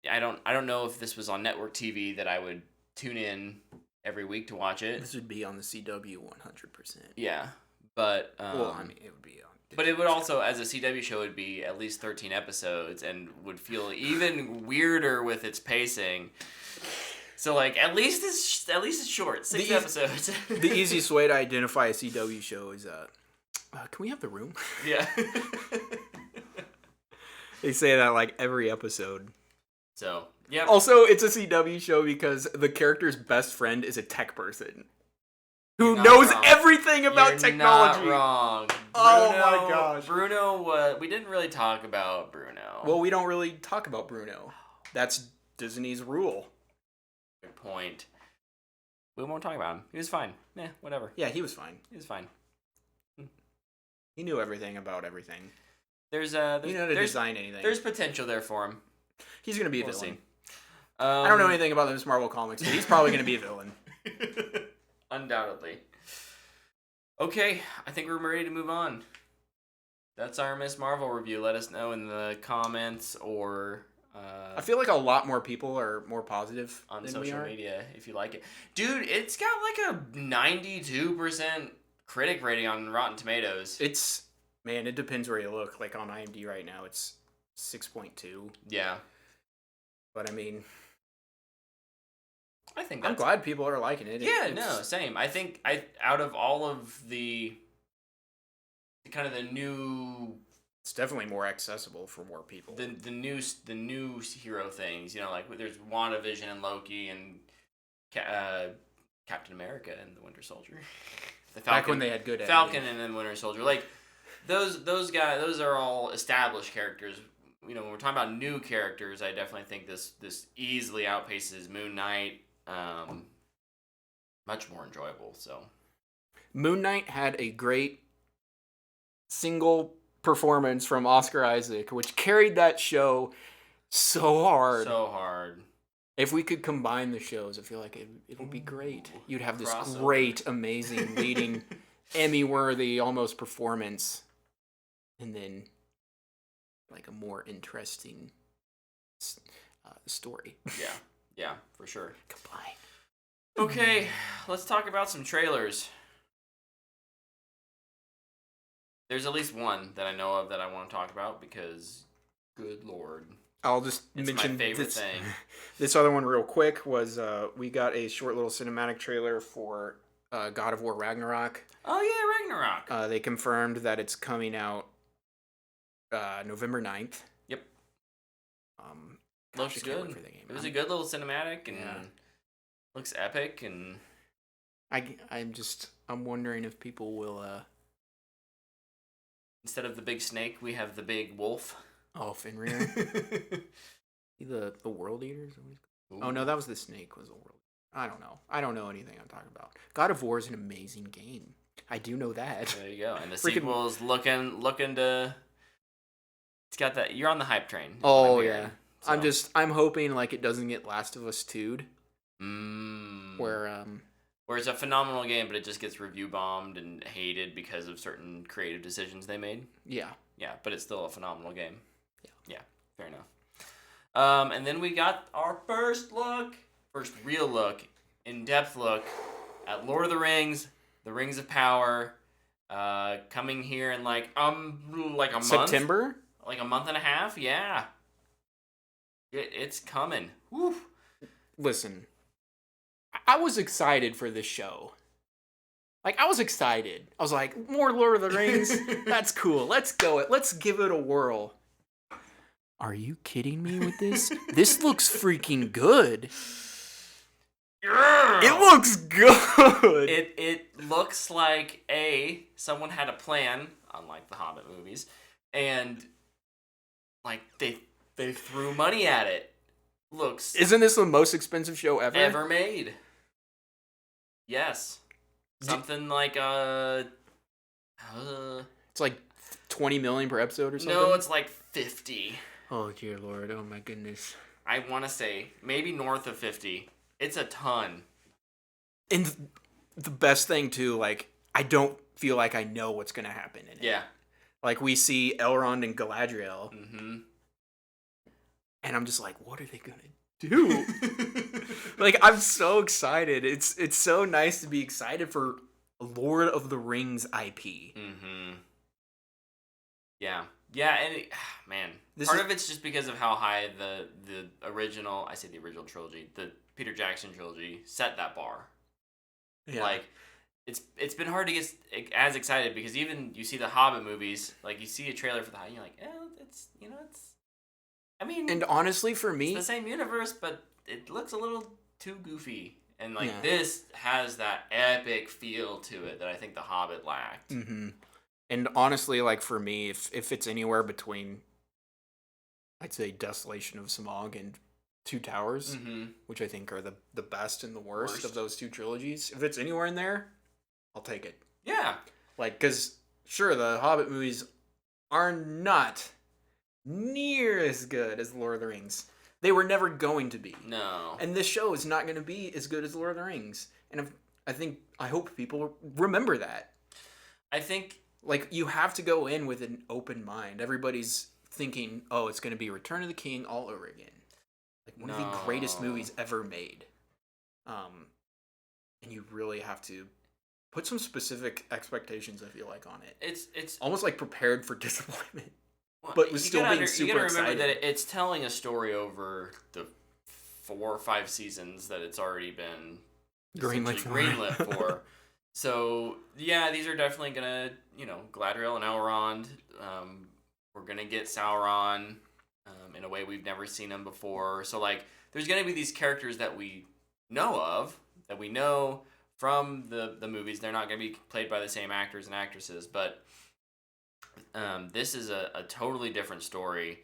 I don't know if this was on network TV that I would tune in every week to watch it. This would be on the CW 100%. Yeah, but well, I mean, it would be on. But it would also, as a CW show, would be at least 13 episodes and would feel even weirder with its pacing. So like, at least it's short, 6 episodes. The easiest way to identify a CW show is can we have the room? Yeah. They say that like every episode. So yeah. Also, it's a CW show because the character's best friend is a tech person who knows everything about technology. You're not wrong. Oh my gosh. Bruno, we didn't really talk about Bruno. Well, we don't really talk about Bruno. That's Disney's rule. Good point. We won't talk about him. He was fine. Whatever. Yeah, he was fine. He was fine. He knew everything about everything. There's he knew how to design anything. There's potential there for him. He's gonna be a We'll villain. see. I don't know anything about this Marvel comics, but he's probably gonna be a villain. Undoubtedly. Okay, I think we're ready to move on. That's our Miss Marvel review. Let us know in the comments or I feel like a lot more people are more positive on than social we are. media if you like it. Dude, it's got like a 92% critic rating on Rotten Tomatoes. It depends where you look. Like on IMDb right now, it's 6.2. Yeah. But I mean, I think I'm glad people are liking it. Same. I think out of all of the kind of the new, it's definitely more accessible for more people. the new hero things, like there's WandaVision and Loki and Captain America and the Winter Soldier. The Falcon, back when they had good Falcon and then Winter Soldier. Like those guys, those are all established characters. When we're talking about new characters, I definitely think this easily outpaces Moon Knight. Much more enjoyable. So Moon Knight had a great single performance from Oscar Isaac, which carried that show so hard. If we could combine the shows, I feel like it would be great. Ooh, You'd have this crossover. great, amazing, leading, Emmy-worthy almost performance, and then like a more interesting story. Yeah, for sure. Combine. Okay, let's talk about some trailers. There's at least one that I know of that I want to talk about because, good lord, I'll just it's mention my favorite thing. This other one real quick was we got a short little cinematic trailer for God of War Ragnarok. Oh yeah, Ragnarok. They confirmed that it's coming out November 9th. Yep. Gosh, Looks I can't good. wait for the game, It was man. a good little cinematic and looks epic and I'm wondering if people will instead of the big snake, we have the big wolf. oh, Fenrir. the World Eaters? Oh no, that was the snake was the world. I don't know anything I'm talking about. God of War is an amazing game. I do know that. There you go. And the Freaking- sequel's looking to. It's got that. You're on the hype train. is what Oh I'm hearing. yeah. So. I'm hoping like it doesn't get Last of Us 2'd. Where it's a phenomenal game, but it just gets review bombed and hated because of certain creative decisions they made. Yeah. Yeah, but it's still a phenomenal game. Yeah. Fair enough. And then we got our first real look, in-depth look at Lord of the Rings, The Rings of Power, coming here in like a month. September? Like a month and a half, yeah. It's coming. Woo. Listen, I was excited for this show. Like, I was excited. I was like, more Lord of the Rings? That's cool. Let's go. Let's give it a whirl. Are you kidding me with this? This looks freaking good. Yeah. It looks good. It looks like someone had a plan, unlike the Hobbit movies, and like they threw money at it. Looks Isn't this the most expensive show ever made. Yes. Something like It's like 20 million per episode or something? no, it's like 50. Oh dear Lord, oh my goodness. I want to say maybe north of 50. It's a ton. And the best thing too, like, I don't feel like I know what's gonna happen in it. Yeah. Like, we see Elrond and Galadriel, Mm-hmm. and I'm just like, what are they gonna do? Like, I'm so excited. It's so nice to be excited for Lord of the Rings IP. Mm-hmm. Yeah. Yeah, and man, This part is- of it's just because of how high the original, I say the original trilogy, the Peter Jackson trilogy set that bar. Yeah. Like, it's been hard to get as excited because even you see the Hobbit movies, like you see a trailer for the Hobbit, you're like, it's I mean, and honestly, for it's me, the same universe, but it looks a little too goofy. And like Yeah. this has that epic feel to it that I think the Hobbit lacked. mm-hmm. And honestly, like, for me, if it's anywhere between, I'd say, Desolation of Smaug and Two Towers, Mm-hmm. which I think are the best and the worst Worst. of those two trilogies, if it's anywhere in there, I'll take it. Yeah. Like, because, sure, the Hobbit movies are not near as good as Lord of the Rings. They were never going to be. No. And this show is not going to be as good as Lord of the Rings. And I hope people remember that. I think Like, you have to go in with an open mind. Everybody's thinking, oh, it's going to be Return of the King all over again. Like, one of the greatest No. movies ever made. And you really have to put some specific expectations, I feel like, on it. it's Almost like prepared for disappointment. well, but was you still gotta being you super gotta remember excited. that it's telling a story over the 4 or 5 seasons that it's already been Greenlit essentially for. greenlit for. So yeah, these are definitely gonna, Galadriel and Elrond. We're gonna get Sauron in a way we've never seen him before. So like, there's gonna be these characters that we know of, that we know from the movies. They're not gonna be played by the same actors and actresses, but this is a totally different story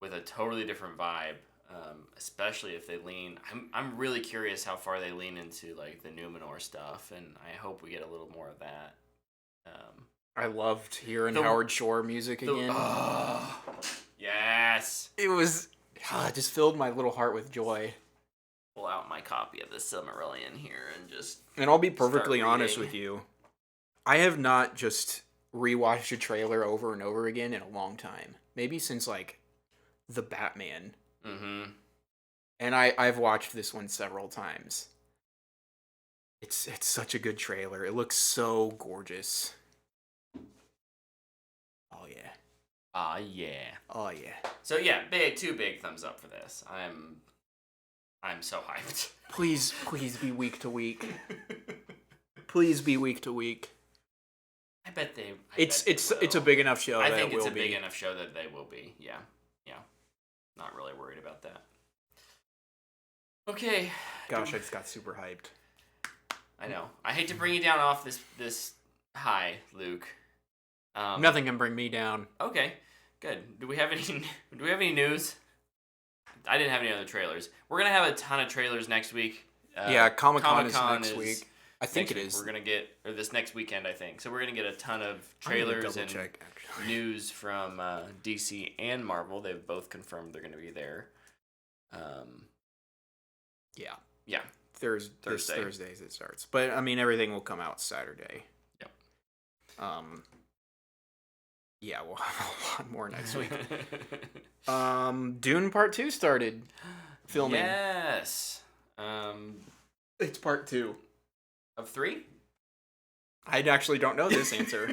with a totally different vibe. Especially if they lean, I'm really curious how far they lean into like the Numenor stuff, and I hope we get a little more of that. I loved hearing The- Howard Shore music again. Yes. It was, it just filled my little heart with joy. pull out my copy of the Silmarillion here and just. And I'll be perfectly start honest reading. with you. I have not just rewatched a trailer over and over again in a long time. Maybe since like the Batman. Mm-hmm. And I've watched this one several times. It's such a good trailer. It looks so gorgeous. Oh yeah. Ah, yeah. Oh yeah. So yeah, two big thumbs up for this. I'm so hyped. Please be week to week. Please be week to week. I bet they. It's a big enough show. I that think it it's will a big be. enough show that they will be. Yeah. Not really worried about that. Okay. Gosh, I just got super hyped. I know. I hate to bring you down off this high, Luke. Nothing can bring me down. Okay, good. Do we have any news? I didn't have any other trailers. We're gonna have a ton of trailers next week. Yeah, Comic-Con is next week. I think it is. We're gonna get this next weekend, I think. So we're gonna get a ton of trailers and news from DC and Marvel. They've both confirmed they're gonna be there. Yeah. This Thursdays it starts, but I mean everything will come out Saturday. Yep. Yeah, we'll have a lot more next week. Dune Part 2 started filming. Yes. It's Part 2. Of 3? I actually don't know this answer,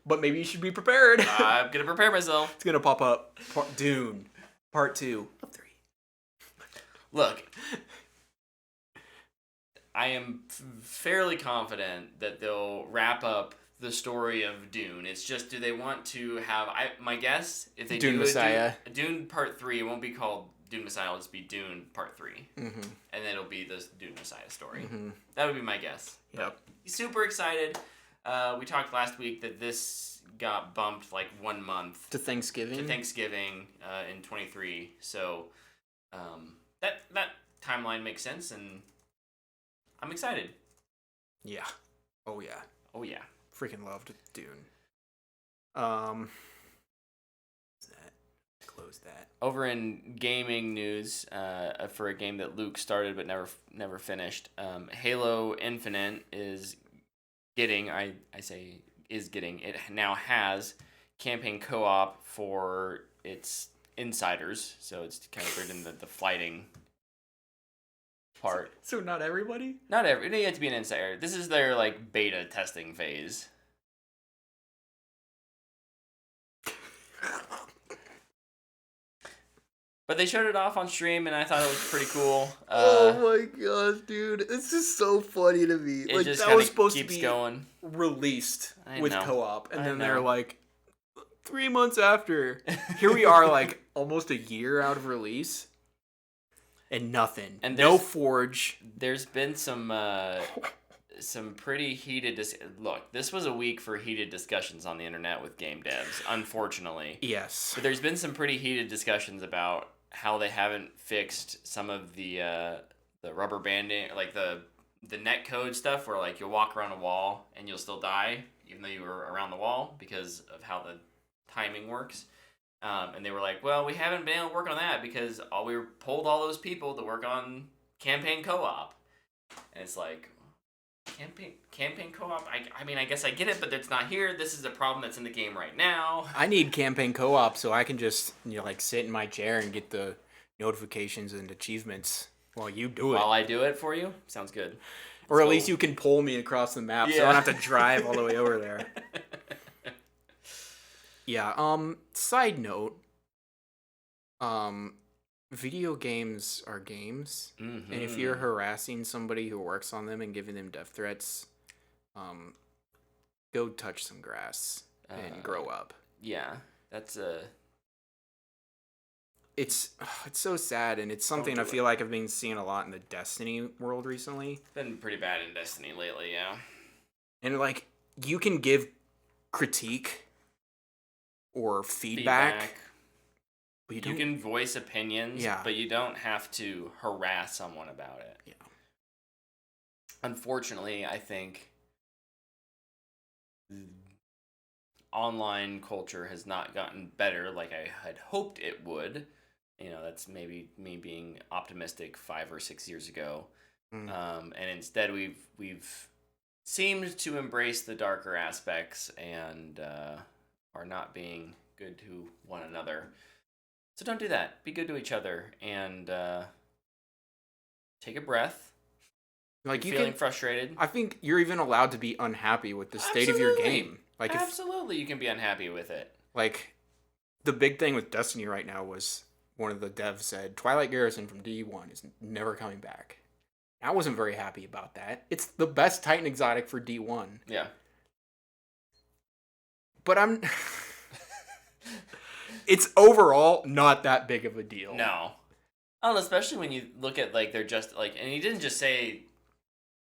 but maybe you should be prepared. I'm gonna prepare myself. It's gonna pop up. Dune Part 2 of 3. Look, I am fairly confident that they'll wrap up the story of Dune. It's just, do they want to have? My guess, if they Dune do Messiah. Dune Part 3, it won't be called Dune Messiah. It'll just be Dune Part 3, Mm-hmm. and then it'll be the Dune Messiah story. Mm-hmm. That would be my guess. Yep. Super excited. We talked last week that this got bumped like 1 month To Thanksgiving. in 23. So that timeline makes sense, and I'm excited. Yeah. Oh yeah. Oh yeah. Freaking loved Dune. Close that. Over in gaming news, for a game that Luke started but never finished, Halo Infinite is getting. It now has campaign co-op for its insiders, so it's kind of weird in the flighting part. So not everybody? Not every. You have to be an insider. This is their like beta testing phase. But they showed it off on stream, and I thought it was pretty cool. Oh my gosh, dude! It's just so funny to me. It Like just that was supposed keeps to be going. released with know. co-op, and I then know. they're like 3 months after. Here we are, like almost a year out of release, and nothing. And no Forge. There's been some pretty heated look. This was a week for heated discussions on the internet with game devs, unfortunately. Yes. But there's been some pretty heated discussions about how they haven't fixed some of the rubber banding, like the net code stuff, where like you'll walk around a wall and you'll still die even though you were around the wall because of how the timing works. And they were like, well, we haven't been able to work on that because we pulled all those people to work on campaign co-op. And it's like, campaign co-op? I mean, I guess I get it, but it's not here. This is a problem that's in the game right now. I need campaign co-op so I can just like sit in my chair and get the notifications and achievements while you do it. While I do it for you? Sounds good. Or at least you can pull me across the map so I don't have to drive all the way over there. Yeah, side note, video games are games, Mm-hmm. and if you're harassing somebody who works on them and giving them death threats, go touch some grass and grow up. Yeah, that's It's so sad, and it's something I feel like I've been seeing a lot in the Destiny world recently. been pretty bad in Destiny lately, yeah. And like, you can give critique or feedback. But You can voice opinions, Yeah. but you don't have to harass someone about it. Yeah. Unfortunately, I think online culture has not gotten better like I had hoped it would That's maybe me being optimistic 5 or 6 years ago. Mm. And instead we've seemed to embrace the darker aspects and are not being good to one another. So don't do that. Be good to each other and take a breath. Like You're you feeling can, frustrated. I think you're even allowed to be unhappy with the state of your game. Like Absolutely, you can be unhappy with it. like the big thing with Destiny right now was one of the devs said Twilight Garrison from D1 is never coming back. I wasn't very happy about that. It's the best Titan exotic for D1. Yeah. But it's overall not that big of a deal. No. Oh, especially when you look at they're just and he didn't just say.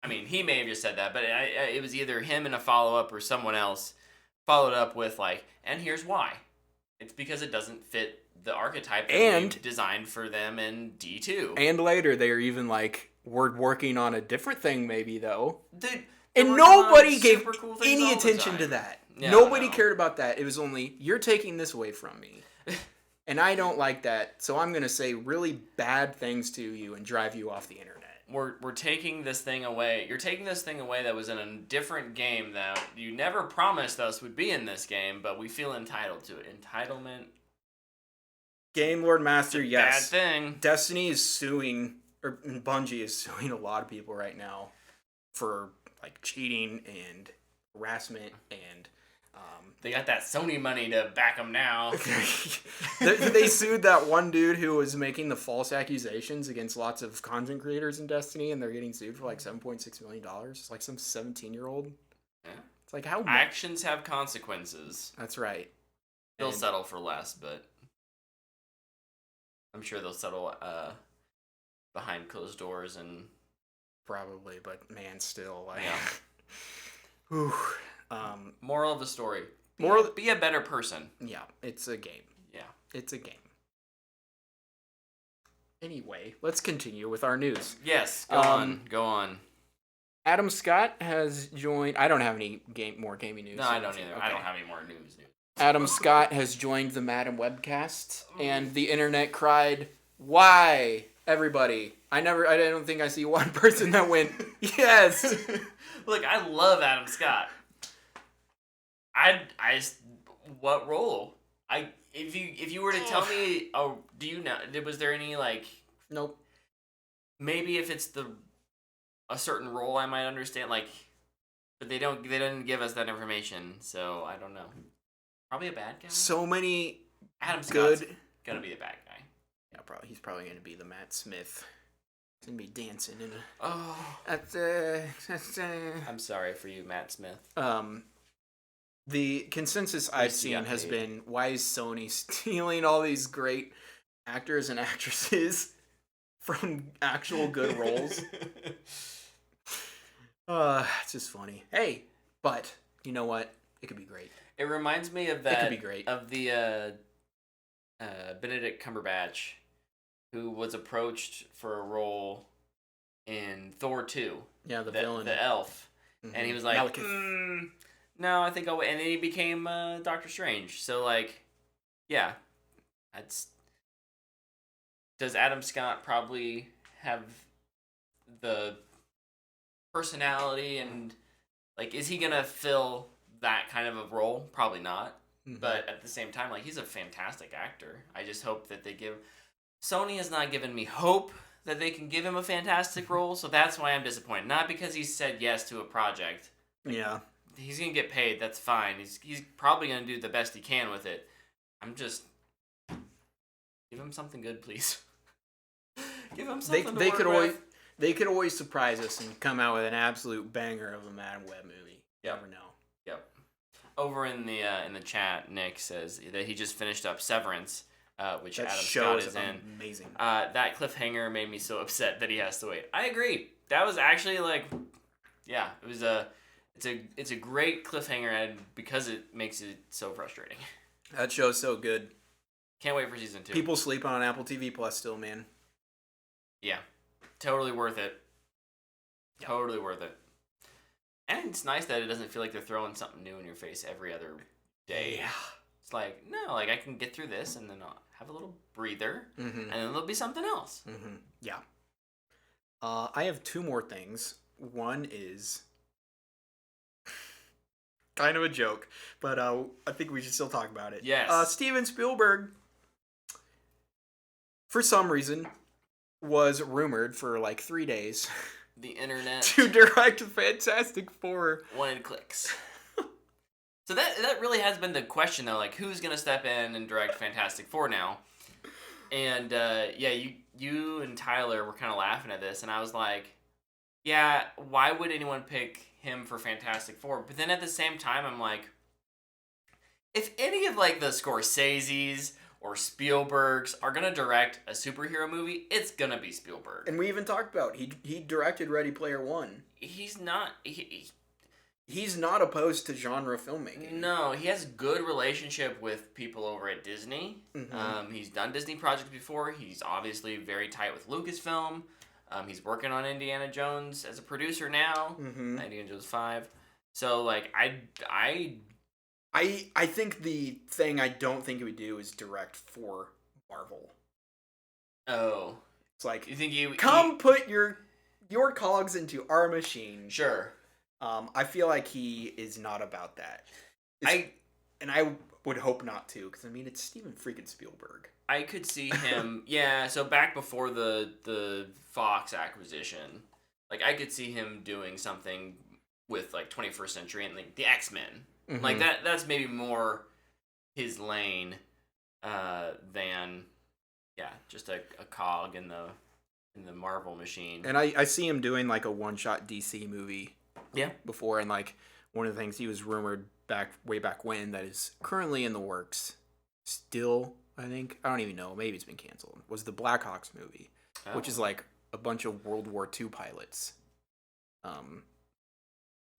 I mean, he may have just said that, but it was either him in a follow up or someone else followed up with and here's why. It's because it doesn't fit the archetype that we designed for them in D2. And later they are even we're working on a different thing maybe though. And nobody gave any attention to that. Yeah, nobody cared about that. It was only, you're taking this away from me. And I don't like that, so I'm going to say really bad things to you and drive you off the internet. We're taking this thing away. You're taking this thing away that was in a different game that you never promised us would be in this game, but we feel entitled to it. Entitlement. Game Lord Master, yes. Bad thing. Destiny is suing, or Bungie is suing a lot of people right now for cheating and harassment and they got that Sony money to back them now. They sued that one dude who was making the false accusations against lots of content creators in Destiny, and they're getting sued for $7.6 million. It's some 17-year-old. Yeah. It's how actions have consequences. That's right. They'll settle for less, but I'm sure they'll settle behind closed doors and probably, but man, still yeah. Whew. Moral of the story. Be a better person. Yeah, it's a game. Yeah. It's a game. Anyway, let's continue with our news. Yes, go on. Adam Scott has joined. I don't have any more gaming news. No, I don't either. Okay. I don't have any more news. Adam Scott has joined the Madden webcast, and the internet cried, "Why?" Everybody. I don't think I see one person that went, "Yes." Look, I love Adam Scott. What role? If you were to tell me, do you know? Was there any Nope. Maybe if it's a certain role, I might understand. But they didn't give us that information, so I don't know. Probably a bad guy. So many Adam Scott's gonna be the bad guy. Yeah, probably. He's probably gonna be the Matt Smith. He's gonna be dancing in a. Oh. That's. I'm sorry for you, Matt Smith. The consensus I've seen has been, why is Sony stealing all these great actors and actresses from actual good roles? It's just funny. Hey, but you know what? It could be great. It reminds me of that. It could be great. Of the Benedict Cumberbatch, who was approached for a role in Thor 2. Yeah, the villain. The elf. Mm-hmm. And he was like, no, I think I'll wait. And then he became Doctor Strange. So, yeah. Does Adam Scott probably have the personality and, is he going to fill that kind of a role? Probably not. Mm-hmm. But at the same time, he's a fantastic actor. I just hope that Sony has not given me hope that they can give him a fantastic role, so that's why I'm disappointed. Not because he said yes to a project. Yeah. He's going to get paid, that's fine. He's probably going to do the best he can with it. I'm just... Give him something good, please. Give him something they could always surprise us and come out with an absolute banger of a Madden Web movie. You never know. Yep. Over in the chat, Nick says that he just finished up Severance, which that Adam show Scott is in. Amazing. That cliffhanger made me so upset that he has to wait. I agree. That was actually it was it's a great cliffhanger, and because it makes it so frustrating. That show's so good. Can't wait for season 2. People sleep on Apple TV Plus still, man. Yeah, totally worth it. Yep. Totally worth it. And it's nice that it doesn't feel like they're throwing something new in your face every other day. Yeah. It's like, no, like I can get through this and then I'll have a little breather Mm-hmm. and then there'll be something else. Mm-hmm. Yeah. I have two more things. One is kind of a joke, but I think we should still talk about it. Yes. Steven Spielberg, for some reason, was rumored for like 3 days The internet to direct Fantastic Four. wanted clicks. So that really has been the question though, like who's gonna step in and direct Fantastic Four now? And yeah, you and Tyler were kind of laughing at this, and I was like, yeah, why would anyone pick him for Fantastic Four? But then at the same time, I'm like, if any of like the Scorseses or Spielbergs are gonna direct a superhero movie, it's gonna be Spielberg. And we even talked about he directed Ready Player One. He's not. He's not opposed to genre filmmaking. No, he has a good relationship with people over at Disney. Mhm. He's done Disney projects before. He's obviously very tight with Lucasfilm. He's working on Indiana Jones as a producer now. Mhm. Indiana Jones 5. So like I think the thing I don't think he would do is direct for Marvel. oh, It's like, you think you come put your cogs into our machine. sure. I feel like he is not about that. I would hope not to, because I mean it's Steven freaking Spielberg. I could see him. Yeah, so back before the Fox acquisition, like I could see him doing something with like 21st Century and like the X-Men. Mm-hmm. Like that's maybe more his lane than just a cog in the Marvel machine. And I see him doing like a one-shot DC movie. Yeah. Before, and like one of the things he was rumored way back when that is currently in the works, still I think I don't even know, maybe it's been canceled, was the Blackhawks movie, which is like a bunch of World War II pilots,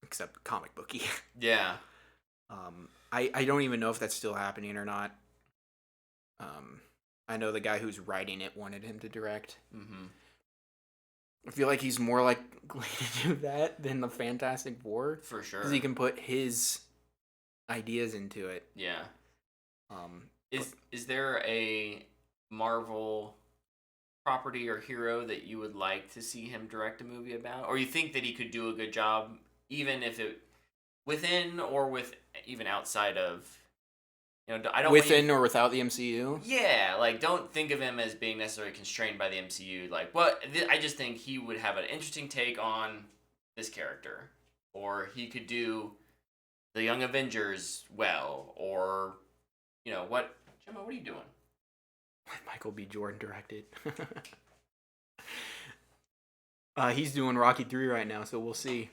except comic booky. Yeah. I don't even know if that's still happening or not. I know the guy who's writing it wanted him to direct. Mm-hmm. I feel like he's more likely to do that than the Fantastic Four. For sure. Because he can put his ideas into it. Yeah. Is there a Marvel property or hero that you would like to see him direct a movie about? Or you think that he could do a good job, even if it within or with even outside of, I don't within or without the MCU? Yeah, like don't think of him as being necessarily constrained by the MCU. Like I just think he would have an interesting take on this character, or he could do the Young Avengers well, or what? Gemma, what are you doing? Michael B. Jordan directed. He's doing Rocky 3 right now, so we'll see.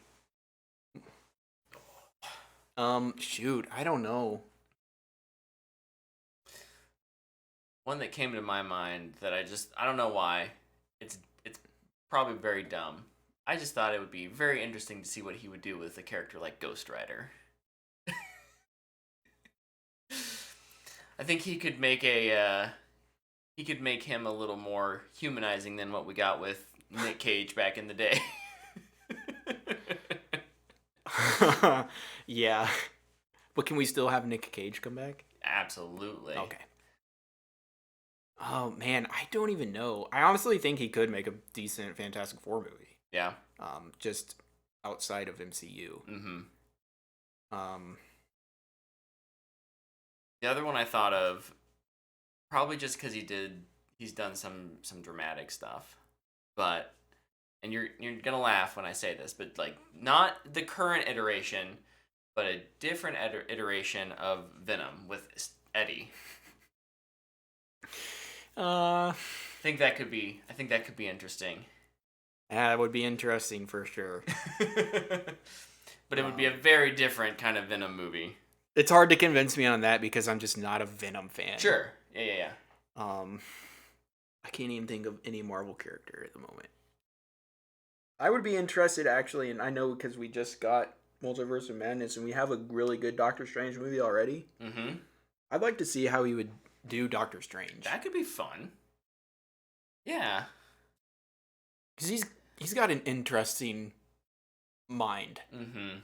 Shoot, I don't know. One that came to my mind that I don't know why. It's probably very dumb. I just thought it would be very interesting to see what he would do with a character like Ghost Rider. I think he could make him a little more humanizing than what we got with Nick Cage back in the day. Yeah. But can we still have Nick Cage come back? Absolutely. Okay. Oh man, I don't even know. I honestly think he could make a decent Fantastic Four movie. Yeah. Just outside of MCU. Mm-hmm. The other one I thought of, probably just because he's done some dramatic stuff, but, and you're gonna laugh when I say this, but like not the current iteration, but a different iteration of Venom with Eddie. I think that could be interesting. Yeah, it would be interesting for sure. But it would be a very different kind of Venom movie. It's hard to convince me on that because I'm just not a Venom fan. Sure. Yeah. I can't even think of any Marvel character at the moment. I would be interested actually, and I know because we just got Multiverse of Madness and we have a really good Doctor Strange movie already. Mm-hmm. I'd like to see how he would do Doctor Strange. That could be fun. Yeah. Because he's got an interesting mind. Mm-hmm.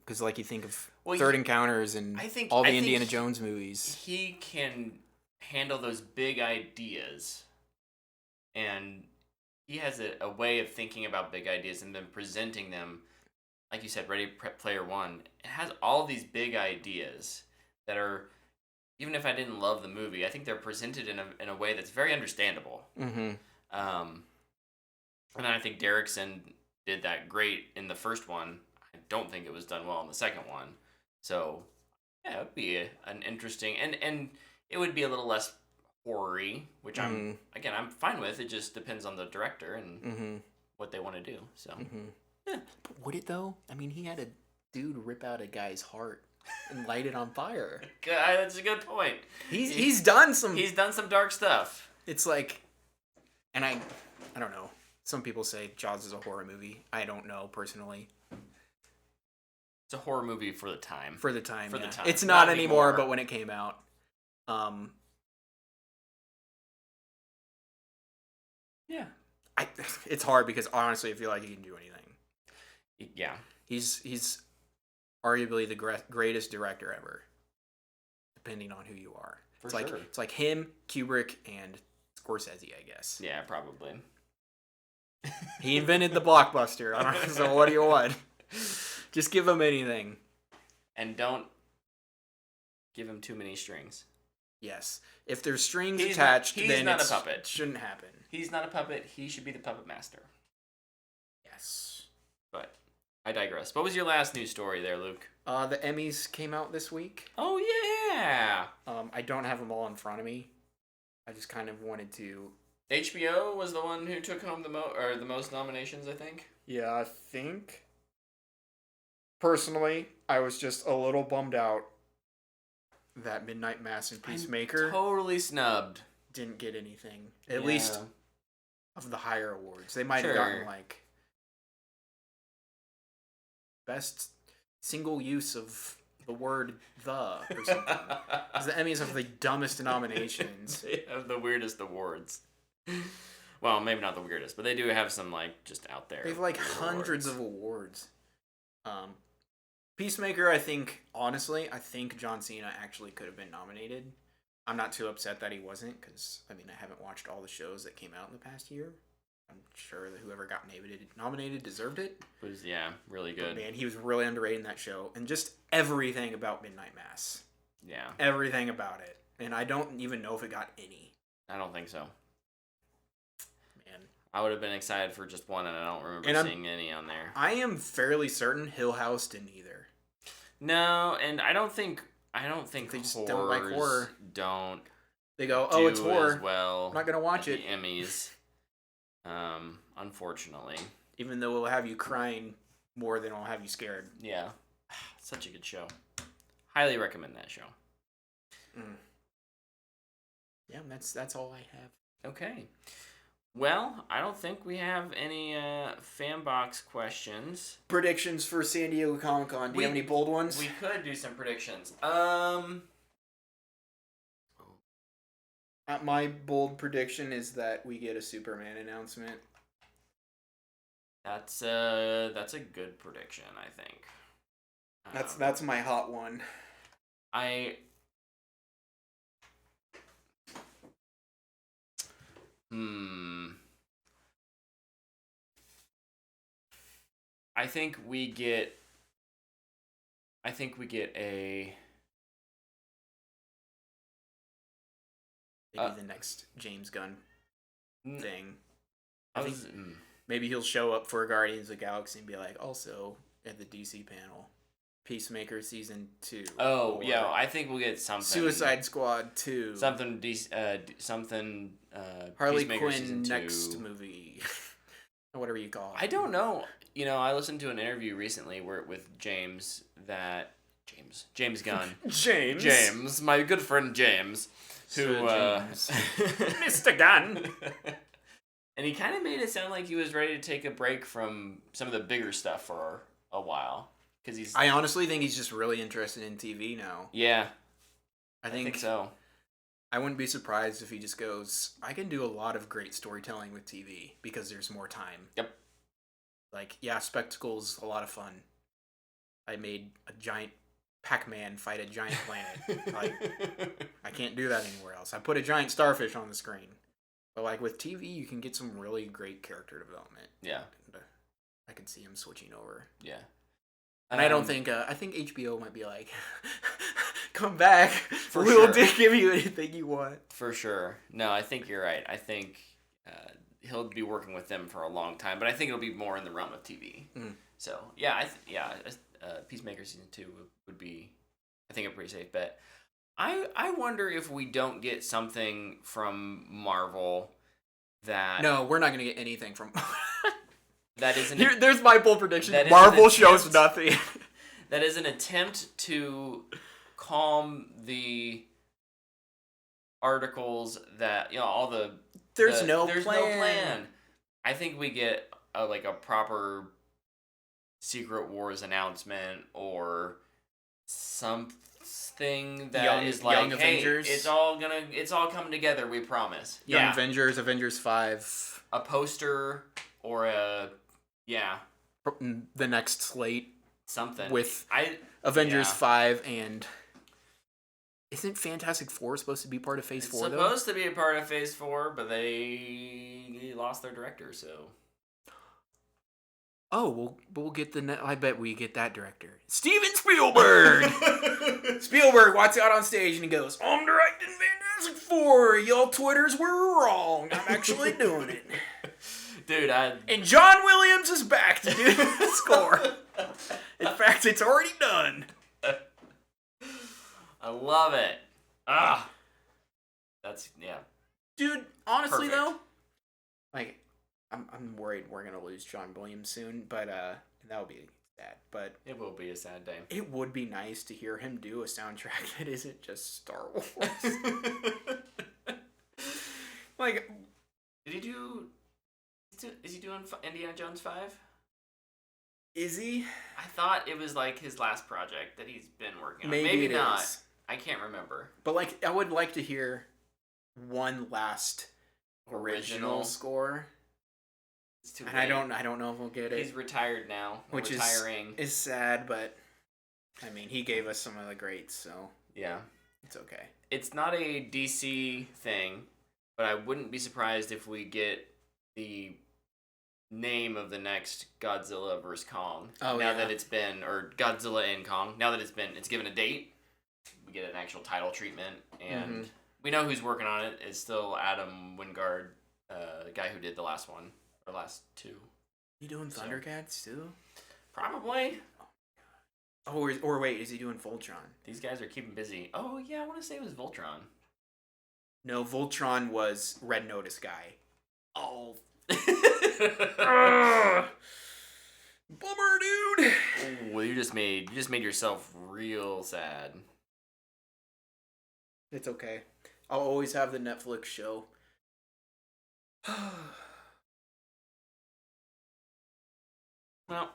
Because like you think of Well, Third Encounters and all the Indiana Jones movies. He can handle those big ideas, and he has a way of thinking about big ideas and then presenting them. Like you said, Ready Player One. It has all these big ideas that are, even if I didn't love the movie, I think they're presented in a way that's very understandable. Mm-hmm. And I think Derrickson did that great in the first one. I don't think it was done well in the second one. So, yeah, it would be an interesting... And it would be a little less horror-y, which I'm fine with. It just depends on the director and what they want to do. So, But would it, though? I mean, he had a dude rip out a guy's heart and light it on fire. That's a good point. He's done some... He's done some dark stuff. It's like... And I don't know. Some people say Jaws is a horror movie. I don't know, personally. It's a horror movie for the time. For the time. The time. It's not anymore, but when it came out. Yeah. It's hard because honestly I feel like he can do anything. Yeah. He's arguably the greatest director ever. Depending on who you are. It's like him, Kubrick, and Scorsese, I guess. Yeah, probably. He invented the blockbuster. I don't know, so what do you want? Just give him anything. And don't give him too many strings. Yes. If there's strings attached, then not a puppet. It shouldn't happen. He's not a puppet. He should be the puppet master. Yes. But I digress. What was your last news story there, Luke? The Emmys came out this week. Oh, yeah. I don't have them all in front of me. I just kind of wanted to... HBO was the one who took home the most nominations, I think. Yeah, I think. Personally, I was just a little bummed out that Midnight Mass and Peacemaker totally snubbed. Didn't get anything. At least of the higher awards. They might have gotten like best single use of the word "the" or something. Because the Emmys have the dumbest nominations. They have the weirdest awards. Well, maybe not the weirdest, but they do have some like just out there. They have like hundreds of awards. Peacemaker, I think John Cena actually could have been nominated. I'm not too upset that he wasn't, because I haven't watched all the shows that came out in the past year. I'm sure that whoever got nominated deserved it. It was, really good. But man, he was really underrated in that show, and just everything about Midnight Mass. Yeah. Everything about it. And I don't even know if it got any. I don't think so. Man. I would have been excited for just one, and I don't remember seeing any on there. I am fairly certain Hill House didn't either. No, and I don't think they just don't like horror. Don't they go, oh, it's horror. As well, I'm not gonna watch it. The Emmys, unfortunately. Even though it'll have you crying more than it'll have you scared. Yeah, such a good show. Highly recommend that show. Yeah, that's all I have. Okay. Well, I don't think we have any Fanbox questions. Predictions for San Diego Comic-Con. Do you have any bold ones? We could do some predictions. My bold prediction is that we get a Superman announcement. That's a good prediction, I think. That's my hot one. I think we get a maybe the next James Gunn thing. I think maybe he'll show up for Guardians of the Galaxy and be like, also at the DC panel, Peacemaker season 2. Oh yeah, I think we'll get something. Suicide Squad 2. Something. Harley Peacemaker Quinn next movie. Whatever you call it. I don't know. I listened to an interview recently with James Gunn. James, my good friend James, who Mr. Gunn. And he kind of made it sound like he was ready to take a break from some of the bigger stuff for a while. I honestly think he's just really interested in TV now. Yeah. I think so. I wouldn't be surprised if he just goes, I can do a lot of great storytelling with TV because there's more time. Yep. Like, yeah, spectacle's a lot of fun. I made a giant Pac-Man fight a giant planet. Like, I can't do that anywhere else. I put a giant starfish on the screen. But like with TV, you can get some really great character development. Yeah. And, I could see him switching over. Yeah. And I don't think, I think HBO might be like, come back. For We'll sure. give you anything you want. For sure. No, I think you're right. I think he'll be working with them for a long time, but I think it'll be more in the realm of TV. Mm. So, yeah, Peacemaker Season 2 would be, I think, a pretty safe bet. I wonder if we don't get something from Marvel that... No, we're not going to get anything from... that is an... There's my bold prediction. That is Marvel an shows attempt- nothing. That is an attempt to calm the articles that, all the... There's no no plan. plan. I think we get a proper Secret Wars announcement or something that is like, Young hey, Avengers. it's all coming together, we promise. Young Avengers, Avengers 5. A poster or The next slate something. with I Avengers yeah. 5 and... Isn't Fantastic Four supposed to be part of Phase 4, though? It's supposed to be a part of Phase 4, but they lost their director, so... Oh, we'll get I bet we get that director. Steven Spielberg! Spielberg walks out on stage and he goes, I'm directing Fantastic Four. Y'all Twitters were wrong. I'm actually doing it. Dude, And John Williams is back to do the score. In fact, it's already done. I love it. Ah, that's Dude, honestly Perfect. though, like I'm worried we're gonna lose John Williams soon, but that would be sad. But It will be a sad day. it would be nice to hear him do a soundtrack that isn't just Star Wars. Like, Did he do? Is he doing Indiana Jones 5? is he? I thought it was like his last project that he's been working on. Maybe it not. is. I can't remember. But like, I would like to hear one last original score. It's too And late. I don't know if we'll get it. He's retired now. Or Which retiring. is sad, but I mean, he gave us some of the greats, so Yeah. it's okay. It's not a DC thing, but I wouldn't be surprised if we get the name of the next Godzilla vs. Kong. Oh, now yeah. that it's been, or Godzilla and Kong, now that it's given a date, we get an actual title treatment, and we know who's working on it. It's still Adam Wingard, the guy who did the last one, or last two. You doing Thundercats too? Probably. Oh, or wait, is he doing Voltron? These guys are keeping busy. Oh, yeah, I want to say it was Voltron. No, Voltron was Red Notice guy. Oh. Bummer, dude. Well, you just made yourself real sad. It's okay. I'll always have the Netflix show. Well,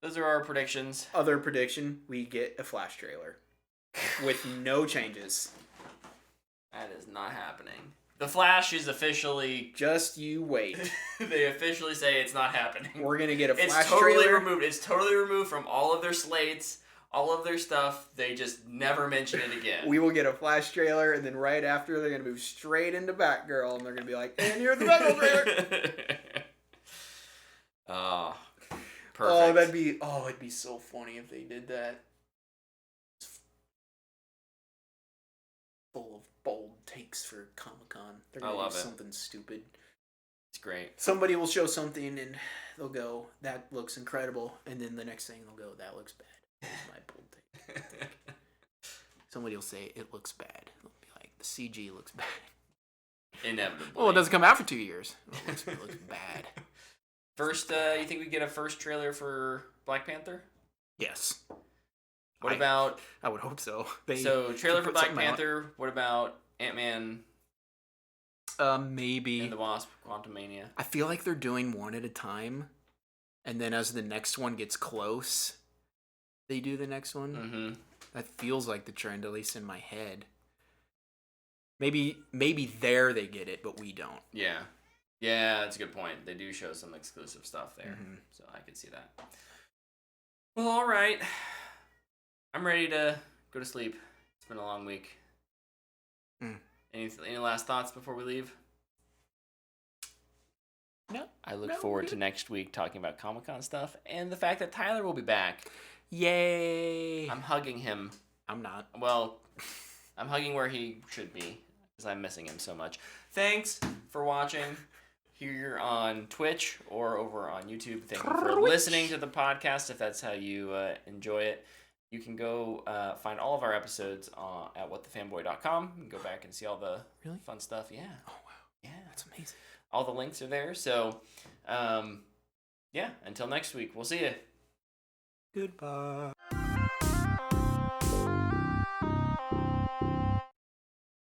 those are our predictions. Other prediction, we get a Flash trailer. With no changes. That is not happening. The Flash is officially... Just you wait. They officially say it's not happening. We're gonna get a Flash It's totally trailer. removed. It's totally removed from all of their slates, all of their stuff. They just never mention it again. We will get a Flash trailer, and then right after, they're gonna move straight into Batgirl, and they're gonna be like, and here's the Batgirl trailer. Oh, perfect. Oh, it'd be so funny if they did that. Full of bold takes for Comic-Con. They're gonna love do it. something stupid. It's great. Somebody will show something, and they'll go, "That looks incredible," and then the next thing they'll go, "That looks bad." Here's my bold take. Somebody will say, "It looks bad." They'll be like, "The CG looks bad." Inevitably. Well, it doesn't come out for 2 years. It looks bad. First, you think we get a first trailer for Black Panther? Yes. What about... I would hope so. So, trailer for put Black something out. Panther. What about Ant-Man Maybe. and the Wasp, Quantumania? I feel like they're doing one at a time, and then as the next one gets close, they do the next one. Mm-hmm. That feels like the trend, at least in my head. Maybe there they get it, but we don't. Yeah. Yeah, that's a good point. They do show some exclusive stuff there. Mhm. So I could see that. Well, all right. I'm ready to go to sleep. It's been a long week. Any last thoughts before we leave? No. I look forward to next week talking about Comic-Con stuff and the fact that Tyler will be back. Yay! I'm hugging him. I'm not. Well, I'm hugging where he should be because I'm missing him so much. Thanks for watching here on Twitch or over on YouTube. Thank you for listening to the podcast if that's how you enjoy it. You can go find all of our episodes at whatthefanboy.com. You can go back and see all the fun stuff. Yeah. Oh, wow. Yeah. That's amazing. All the links are there. So, yeah, until next week, we'll see you. Goodbye.